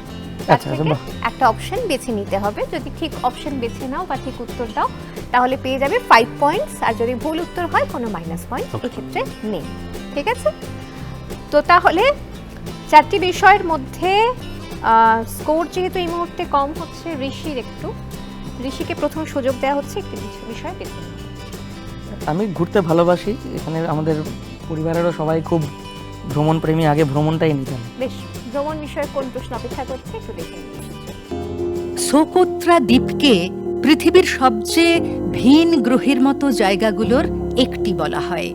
তার থেকে একটা অপশন বেছে নিতে হবে। যদি ঠিক অপশন বেছে নাও বা ঠিক উত্তর দাও তাহলে পেয়ে যাবে 5 পয়েন্টস, আর যদি ভুল উত্তর হয় কোনো মাইনাস পয়েন্ট এক্ষেত্রে নেই। ঠিক আছে? তো তাহলে 4টি বিষয়ের মধ্যে স্কোর যেহেতু এই মুহূর্তে কম হচ্ছে ঋষির, একটু ঋষিকে প্রথম সুযোগ দেওয়া হচ্ছে একটি বিষয় বেছে নিতে। আমি ঘুরতে ভালোবাসি, এখানে আমাদের পরিবারেরও সবাই খুব ভ্রমণ প্রেমী, আগে ভ্রমণটাই নিতেন। বেশ, ভ্রমণ বিষয়ে কোন প্রশ্ন অপেক্ষা করছে একটু দেখে নিন। সোকোত্রা দ্বীপকে পৃথিবীর সবচেয়ে ভিন গ্রহের মতো জায়গাগুলোর একটি বলা হয়।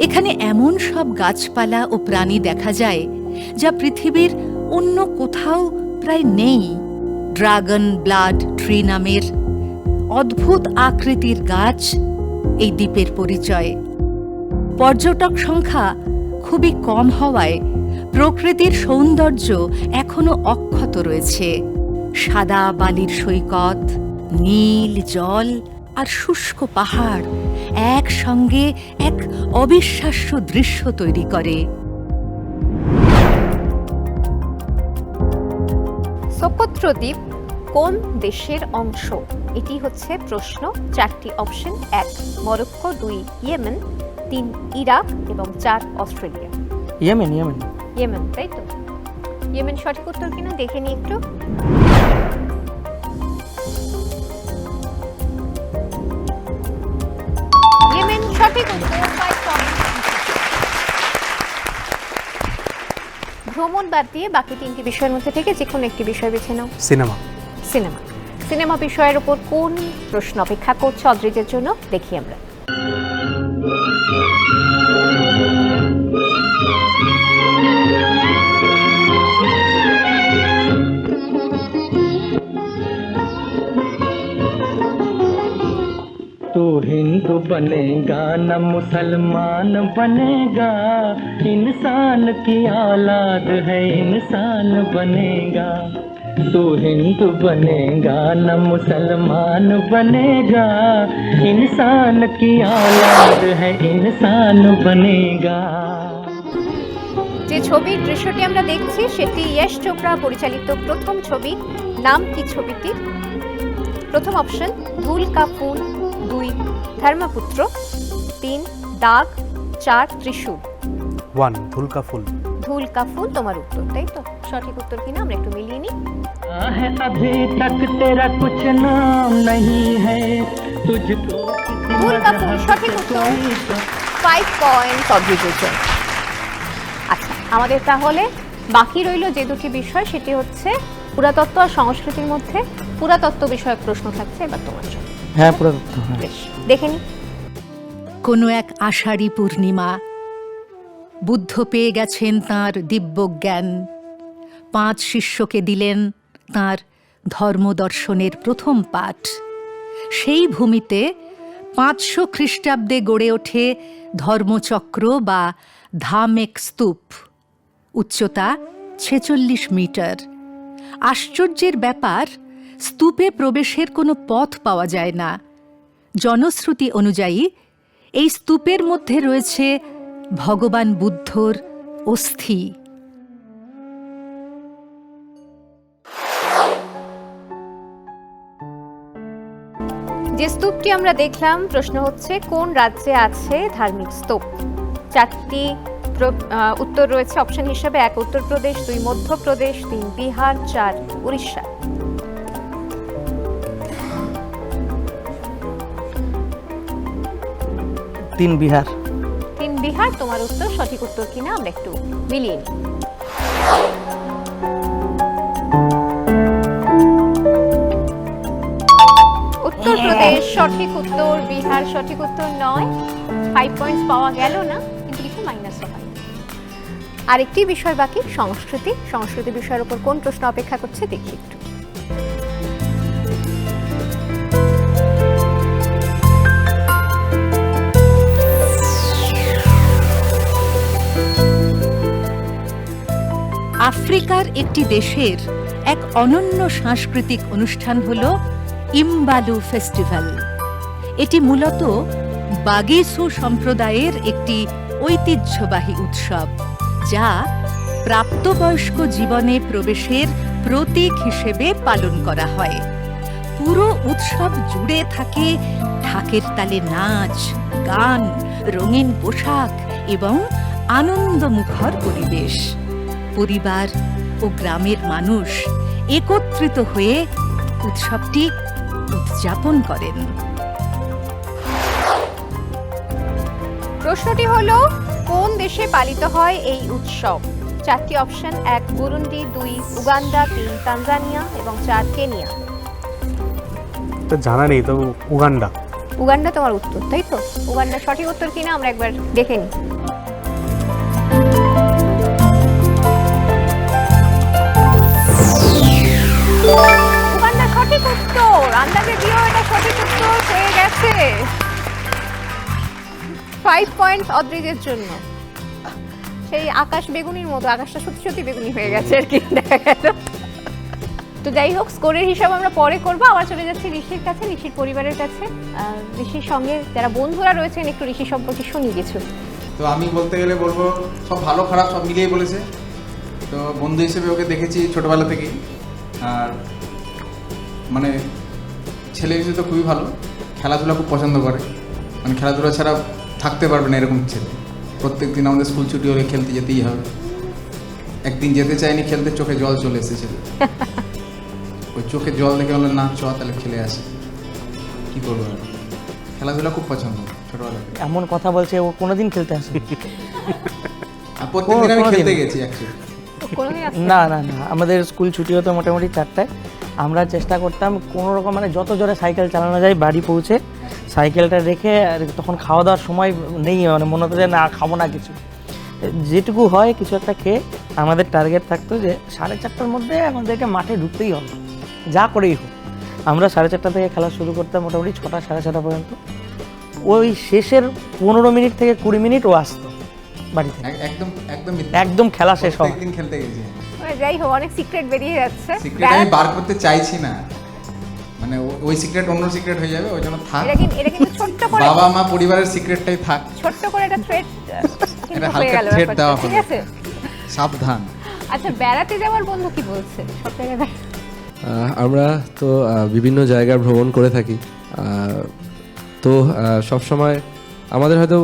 এখানে এমন সব গাছপালা ও প্রাণী দেখা যায় যা পৃথিবীর অন্য কোথাও প্রায় নেই। ড্রাগন ব্লাড ট্রি নামের অদ্ভুত আকৃতির গাছ এই দ্বীপের পরিচয়। পর্যটক সংখ্যা খুবই কম হওয়ায় প্রকৃতির সৌন্দর্য এখনো অক্ষত রয়েছে। সাদা বালির সৈকত, নীল জল আর শুষ্ক পাহাড় একসঙ্গে এক অবিশ্বাস্য দৃশ্য তৈরি করে। সোকোত্র দ্বীপ কোন দেশের অংশ? এটি হচ্ছে প্রশ্ন। 4টি অপশন: 1 মরক্কো, 2 ইয়েমেন, 3 ইরাক এবং 4 অস্ট্রেলিয়া। ইয়েমেন। ইয়েমেন ইয়েমেন, তাই তো? ইয়েমেন সঠিক উত্তর কিনা দেখে নিই একটু। ইয়েমেন সঠিক উত্তর, 5 পয়েন্ট। ভ্রমণ বাদ দিয়ে বাকি 3টি বিষয়ের মধ্যে থেকে যে কোনো একটি বিষয় বেছে নাও। সিনেমা। সিনেমা। সিনেমা বিষয়ের উপর কোন প্রশ্ন অপেক্ষা করছে অদ্রিজের জন্য দেখি আমরা। तू हिंदू बनेगा न मुसलमान बनेगा, इंसान की औलाद है इंसान बनेगा। तू हिंदू बनेगा न मुसलमान बनेगा, इंसान की औलाद है इंसान बनेगा। যে ছবির দৃশ্যটি আমরা দেখছি সেটি ইয়শ চোপড়া পরিচালিত প্রথম ছবি। নাম কি ছবিটির? প্রথম অপশন ধুল কা ফুল, 2 ধর্মপুত্র, 3 দাগ, 4 ত্রিশূল। 1 ধুল কা ফুল। ধুল কা ফুল তোমার উত্তর, তাই তো? সঠিক উত্তর কিনা আমরা একটু মিলিয়ে নিই। अभी तक तेरा कुछ नाम नहीं है, तुझको ধুল কা ফুল সঠিক উত্তর, 5 পয়েন্ট অদ্রিজের জন্য। আচ্ছা, আমাদের তাহলে বাকি রইল যে দুটি বিষয়, সেটি হচ্ছে পুরাতত্ত্ব আর সংস্কৃতির মধ্যে পুরাতত্ত্ব বিষয়ক প্রশ্ন থাকছে এবার তোমার জন্য। হ্যাঁ, পুরাতত্ত্ব। বেশ, দেখে নিই। কোনো এক আষাঢ়ী পূর্ণিমা, বুদ্ধ পেয়ে গেছেন তাঁর দিব্যজ্ঞান। 5 শিষ্যকে দিলেন তাঁর ধর্মদর্শনের প্রথম পাঠ। সেই ভূমিতে 500 খ্রিস্টাব্দে গড়ে ওঠে ধর্মচক্র বা ধামেক স্তূপ, উচ্চতা 46 মিটার। আশ্চর্যের ব্যাপার, স্তূপে প্রবেশের কোনো পথ পাওয়া যায় না। জনশ্রুতি অনুযায়ী এই স্তূপের মধ্যে রয়েছে ভগবান বুদ্ধর অস্থি। যে স্তূপটি আমরা দেখলাম, প্রশ্ন হচ্ছে কোন রাজ্যে আছে ধার্মিক স্তূপ? 4টি উত্তর রয়েছে অপশন হিসেবে। 1 উত্তরপ্রদেশ, 2 মধ্যপ্রদেশ, 3 বিহার, 4 উড়িষ্যা। তিন বিহার। 3 বিহার তোমার উত্তর। সঠিক উত্তর কিনা আমরা একটু মিলিয়ে নিই। উত্তরপ্রদেশ সঠিক উত্তর, বিহার সঠিক উত্তর নয়। 5 পয়েন্টস পাওয়া গেল না, কিন্তু কিছু মাইনাসও হয়। আরেকটি বিষয় বাকি, সংস্কৃতি। সংস্কৃতি বিষয়ের উপর কোন প্রশ্ন অপেক্ষা করছে দেখি একটু। আফ্রিকার একটি দেশের এক অনন্য সাংস্কৃতিক অনুষ্ঠান হল ইম্বালু ফেস্টিভ্যাল। এটি মূলত বাগেসু সম্প্রদায়ের একটি ঐতিহ্যবাহী উৎসব, যা প্রাপ্তবয়স্ক জীবনে প্রবেশের প্রতীক হিসেবে পালন করা হয়। পুরো উৎসব জুড়ে থাকে ঢাকের তালে নাচ, গান, রঙিন পোশাক এবং আনন্দমুখর পরিবেশ। পরিবার ও গ্রামের মানুষ একত্রিত হয়ে উৎসবটি উদযাপন করেন। প্রশ্নটি হলো কোন দেশে পালিত হয় এই উৎসব? 4টি অপশন। 1 বুরুন্ডি, 2 উগান্ডা, 3 তানজানিয়া এবং 4 কেনিয়া। তো জানা নেই, তো উগান্ডা। উগান্ডা তোমার উত্তর, তাই তো? উগান্ডা সঠিক উত্তর কিনা আমরা একবার দেখে নিই। উগান্ডা সঠিক উত্তর। আন্দাজে দিও, এটা সঠিক উত্তর হয়ে গেছে। 5 পয়েন্ট অদ্রিজের জন্য। সেই আকাশ বেগুনির মতো, আকাশটা সত্যি সত্যি বেগুনি হয়ে গেছে আর কি, দেখা গেল। তো যাই হোক, স্কোরের হিসাব আমরা পরে করবো। আবার চলে যাচ্ছি ঋষির কাছে, ঋষির পরিবারের কাছে। ঋষির সঙ্গে যারা বন্ধুরা রয়েছেন, একটু ঋষি সম্পর্কে শুনি কিছু। তো আমি বলতে গেলে বলবো সব ভালো খারাপ সব মিলিয়ে বলেছে। তো বন্ধু হিসেবে ওকে দেখেছি ছোটোবেলা থেকেই। আর মানে ছেলে হিসেবে তো খুবই ভালো, খেলাধুলা খুব পছন্দ করে। মানে খেলাধুলা ছাড়া থাকতে পারবে না এরকম ছেলে। প্রত্যেক দিন আমাদের স্কুল ছুটি হলে খেলতে যেতেই হবে। একদিন যেতে চাইনি খেলতে, চোখে জল চলে এসেছিল। ওই চোখে জল দেখে বললো না চ তাহলে খেলে আসি। কী করবো, খেলাধুলা খুব পছন্দ ছোটোবেলা। এমন কথা বলছে, ও কোনোদিন খেলতে আসে? প্রত্যেকদিন আমি খেলতে গেছি অ্যাকচুয়ালি। না না না, আমাদের স্কুল ছুটি হতো মোটামুটি 4টায়। আমরা চেষ্টা করতাম কোনো রকম, মানে যত জোরে সাইকেল চালানো যায় বাড়ি পৌঁছে সাইকেলটা রেখে, আর তখন খাওয়া দাওয়ার সময় নেই, মানে মনে হতো যে না খাবো না কিছু, যেটুকু হয় কিছু একটা খেয়ে আমাদের টার্গেট থাকতো যে 4:30টার মধ্যে আমাদেরকে মাঠে ঢুকতেই হবে, যা করেই হোক। আমরা 4:30 থেকে খেলা শুরু করতাম মোটামুটি 6টা 6:30 পর্যন্ত। ওই শেষের 15 মিনিট থেকে 20 মিনিট ও আসতো বাড়ি থেকে, একদম খেলা শেষ হয়। একদিন খেলতে গেছি। যাই হোক, অনেক সিক্রেট বেরিয়ে যাচ্ছে। সিক্রেট আমি বার করতে চাইছি না, মানে ওই সিক্রেট অন্য সিক্রেট হয়ে যাবে, ওই জন্য থাক। এটা কিন্তু ছোট্ট করে বাবা মা পরিবারের সিক্রেটটাই থাক, ছোট্ট করে একটা থ্রেড এটা হালকা থ্রেড দেওয়া হবে, ঠিক আছে? সাবধান। আচ্ছা, বেড়াতে যাওয়ার বন্ধু কি বলছে? সব জায়গায় আমরা তো বিভিন্ন জায়গায় ভ্রমণ করে থাকি। তো সব সময় আমাদের হয়তো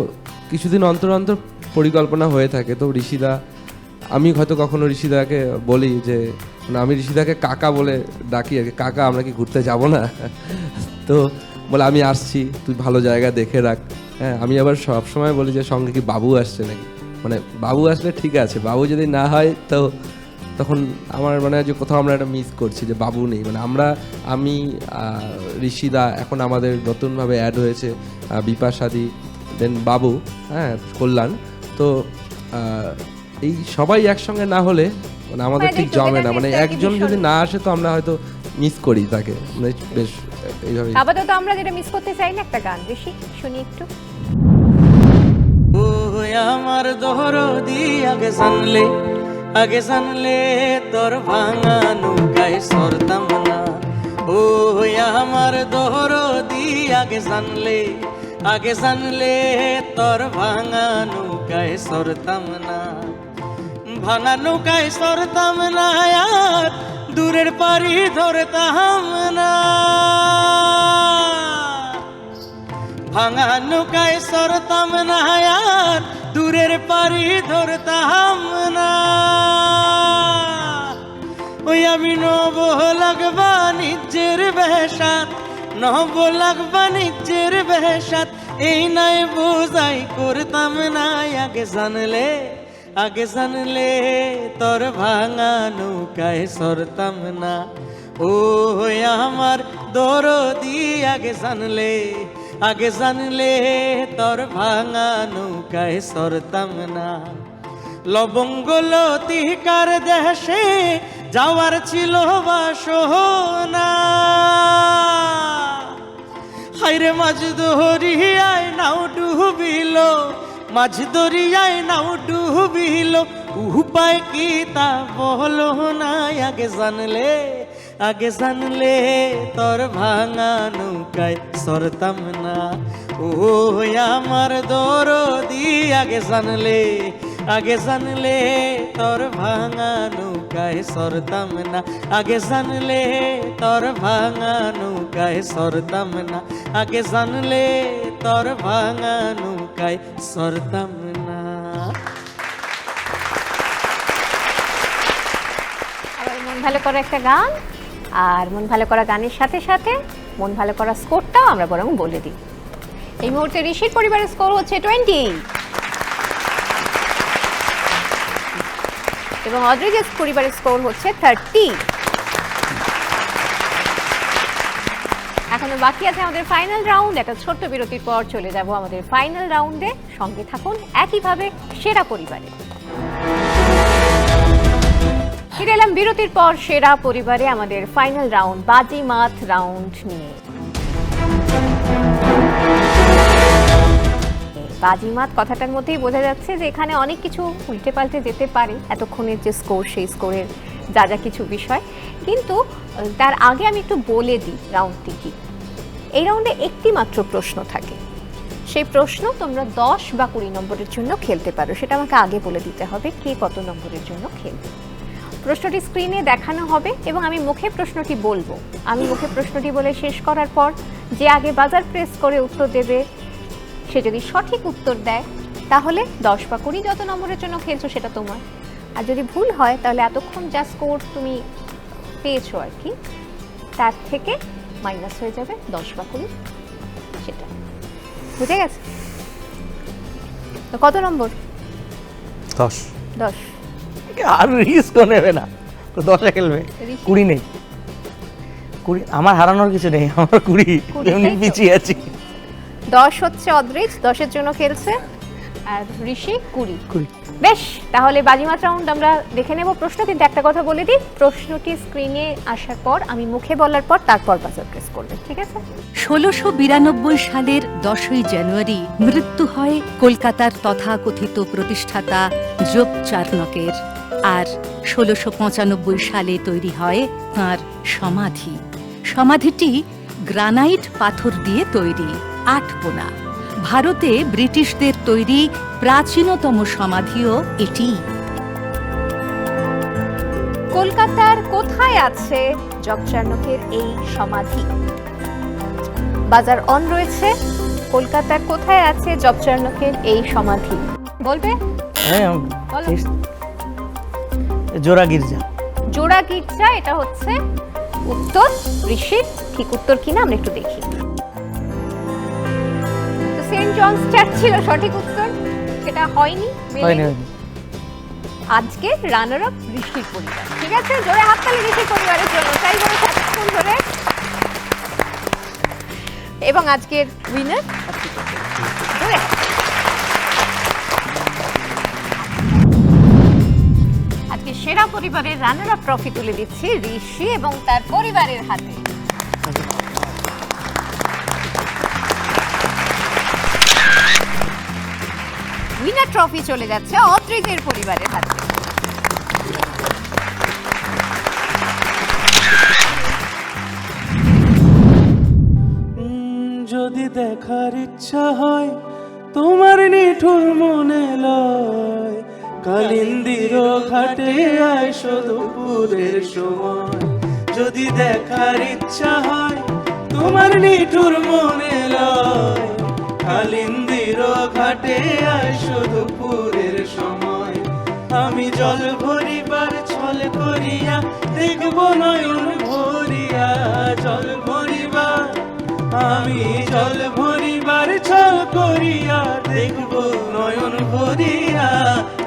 কিছুদিন অন্তর অন্তর পরিকল্পনা হয়ে থাকে। তো ঋষিদা, আমি হয়তো কখনো ঋষিদাকে বলি যে, মানে আমি ঋষিদাকে কাকা বলে ডাকি আর কি, কাকা আমরা কি ঘুরতে যাব না? তো বলে আমি আসছি, তুই ভালো জায়গা দেখে রাখ। হ্যাঁ, আমি আবার সবসময় বলি যে সঙ্গে কি বাবু আসছে নাকি, মানে বাবু আসলে ঠিক আছে, বাবু যদি না হয় তো তখন আমার মানে যে কোথাও আমরা একটা মিস করছি যে বাবু নেই। মানে আমি ঋষিদা, এখন আমাদের নতুনভাবে অ্যাড হয়েছে বিপাশাদি, দেন বাবু, হ্যাঁ কল্যাণ। তো এই সবাই একসঙ্গে না হলে মানে আমাদের ঠিক জমে না, মানে একজন যদি না আসে তো আমরা হয়তো মিস করি তাকে, মানে বেশ এইভাবে। আপাতত আমরা যেটা মিস করতে চাই না, একটা গান বেশি শুনি একটু। ও আমার দরদি আগে জানলে তোর ভাঙা নৌকায় সরতাম না। ও আমার দরদি আগে জানলে তোর ভাঙা নৌকায় সরতাম না। ভাঙা নৌকায় সরতাম না আর দূরের পাড়ি ধরতাম না। ভাঙা নৌকায় সরতাম না আর দূরের পাড়ি ধরতাম না। ওই আমি নব লাগবা নিজের বেশাত, নব লাগবা নিজের বেশাত, এই নাই বোঝাই করতাম না। আগে জানলে তোর ভাঙা নৌকায় সরতাম না। ও আমার দরদি আগে জানলে তোর ভাঙা নৌকায় সরতাম না। লবঙ্গ লতিকার দেশে যাওয়ার ছিল বাসনা, হাইরে মাঝ দরিয়ায় নাও ডুবিল, মাঝ দরিয়ায় নাও ডুবিল, উপায় কি তা বলো না। আগে জানলে তোর ভাঙা নৌকায় সরতাম না। ও আমার দরদি আগে জানলে তোর ভাঙা নৌকায় সরতাম না। আগে জানলে তোর ভাঙা নৌকায় সরতাম না। আগে জানলে তোর ভাঙা নৌকায় সরতাম না। আবার মন ভালো করা একটা গান, আর মন ভালো করা গানের সাথে সাথে মন ভালো করা স্কোরটাও আমরা বরং বলে দিই। এই মুহূর্তে ঋষির পরিবারের স্কোর হচ্ছে 20 এবং অদ্রিজের পরিবারের স্কোর হচ্ছে 30। এখনো বাকি আছে আমাদের ফাইনাল রাউন্ড। একটা ছোট্ট বিরতির পর চলে যাব আমাদের ফাইনাল রাউন্ডে। সঙ্গে থাকুন একইভাবে সেরা পরিবারে। ফিরে এলাম বিরতির পর সেরা পরিবারে আমাদের ফাইনাল রাউন্ড বাজিমাত রাউন্ড নিয়ে। বাজিমাত কথাটার মধ্যেই বোঝা যাচ্ছে যে এখানে অনেক কিছু উল্টে পাল্টে যেতে পারে। এতক্ষণের যে স্কোর, সেই স্কোরের যা যা কিছু বিষয়, কিন্তু তার আগে আমি একটু বলে দিই রাউন্ডটি কি। এই রাউন্ডে একটি মাত্র প্রশ্ন থাকে। সেই প্রশ্ন তোমরা 10 বা 20 নম্বরের জন্য খেলতে পারো। সেটা আমাকে আগে বলে দিতে হবে কে কত নম্বরের জন্য খেলবে। প্রশ্নটি স্ক্রিনে দেখানো হবে এবং আমি মুখে প্রশ্নটি বলবো। আমি মুখে প্রশ্নটি বলে শেষ করার পর যে আগে বাজার প্রেস করে উত্তর দেবে, সে যদি সঠিক উত্তর দেয় তাহলে 10 বা 20 যত নম্বরের জন্য খেলছো সেটা তোমার। আর যদি ভুল হয় তাহলে এতক্ষণ যা স্কোর তুমি পেয়েছো আর কি, তার থেকে মাইনাস হয়ে যাবে 10 বা 20, সেটা বুঝে গেছে তো? কত নম্বর? 10। আর রিস্ক নেবে না, 10 খেলবে। 20 নেই, 20 আমার হারানোর কিছু নেই, আমার 20 এমনি পিছিয়ে আছি। 10 হচ্ছে অদ্রিজ, 10-এর জন্য খেলছে, আর ঋষি 20। বেশ, তাহলে বাজিমাত রাউন্ড আমরা দেখে নেব। প্রশ্ন কিন্তু একটা কথা বলে দিই, প্রশ্নটি স্ক্রিনে আসার পর আমি মুখে বলার পর তারপর বাজার প্রেস করবে, ঠিক আছে? 1692 সালের 10ই জানুয়ারি মৃত্যু হয় কলকাতার তথাকথিত প্রতিষ্ঠাতা যোগ চার্নকের। আর 1695 সালে তৈরি হয় তাঁর সমাধি। সমাধিটি গ্রানাইট পাথর দিয়ে তৈরি, 8 কোণা। ভারতে ব্রিটিশদের তৈরি প্রাচীনতম সমাধিও এটি। কলকাতার কোথায় আছে যোগ চার্নকের এই সমাধি? বাজার অন রয়েছে। কলকাতার কোথায় আছে যোগ চার্নকের এই সমাধি? বলবে? হ্যাঁ, বলো। জোড়া গির্জা। জোড়া গির্জা, এটা হচ্ছে উত্তর। ঋষির ঠিক উত্তর কিনা আমরা একটু দেখি। সেন্ট জনস চার্চ ছিল সঠিক উত্তর, সেটা হয়নি। আজকে রানার আপ ঋষির পরিবার, ঠিক আছে? জোরে হাততালি ঋষির পরিবারের জন্য, তাই বলে সাতক্ষণ ধরে। এবং আজকের উইনার আজকে সেরা পরিবারের রানার আপ ট্রফি তুলে দিচ্ছি ঋষি এবং তার পরিবারের হাতে। উইনার ট্রফি চলে যাচ্ছে অদ্রিজের পরিবারের হাতে। যদি দেখার ইচ্ছা হয় তোমার নিঠুর মনে লয়, কালিন্দির ঘাটে আইসো দুপুরের সময়। যদি দেখার ইচ্ছা হয় তোমার নিঠুর মনে লয়, কালিন্দির ঘাটে আইসো দুপুরের সময়। আমি জল ভরিবার ছল করিয়া দেখব নয়ন ভরিয়া, জল ভরিবার আমি জল ভরিবার ছল করিয়া দেখব নয়ন ভরিয়া,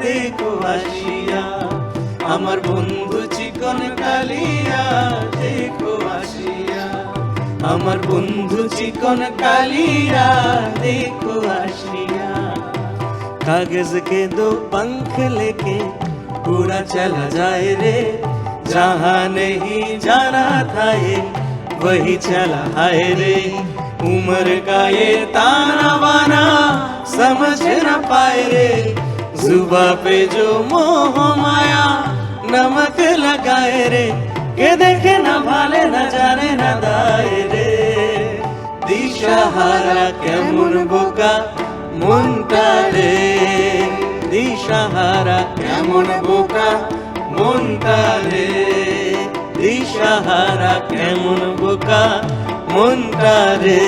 দেখো আসিয়া আমার বন্ধু চিকন কালিয়া, দেখো আসিয়া আমার বন্ধু চিকন কালিয়া, देखो आशिया। कागज के दो पंख लेके पूरा चला जाए रे, जहाँ नहीं जाना था ये वही चला है रे। उम्र का ये ताना बाना समझ न पाए रे, जुबा पे जो मोह माया नमक लगाए रे। के देखे न भाले न जाने न दाए रे, दिशाहारा केमन बोका মনটা রে, দিশাহারা কেমন বোকা মনটা রে, দিশাহারা কেমন বোকা মনটা রে।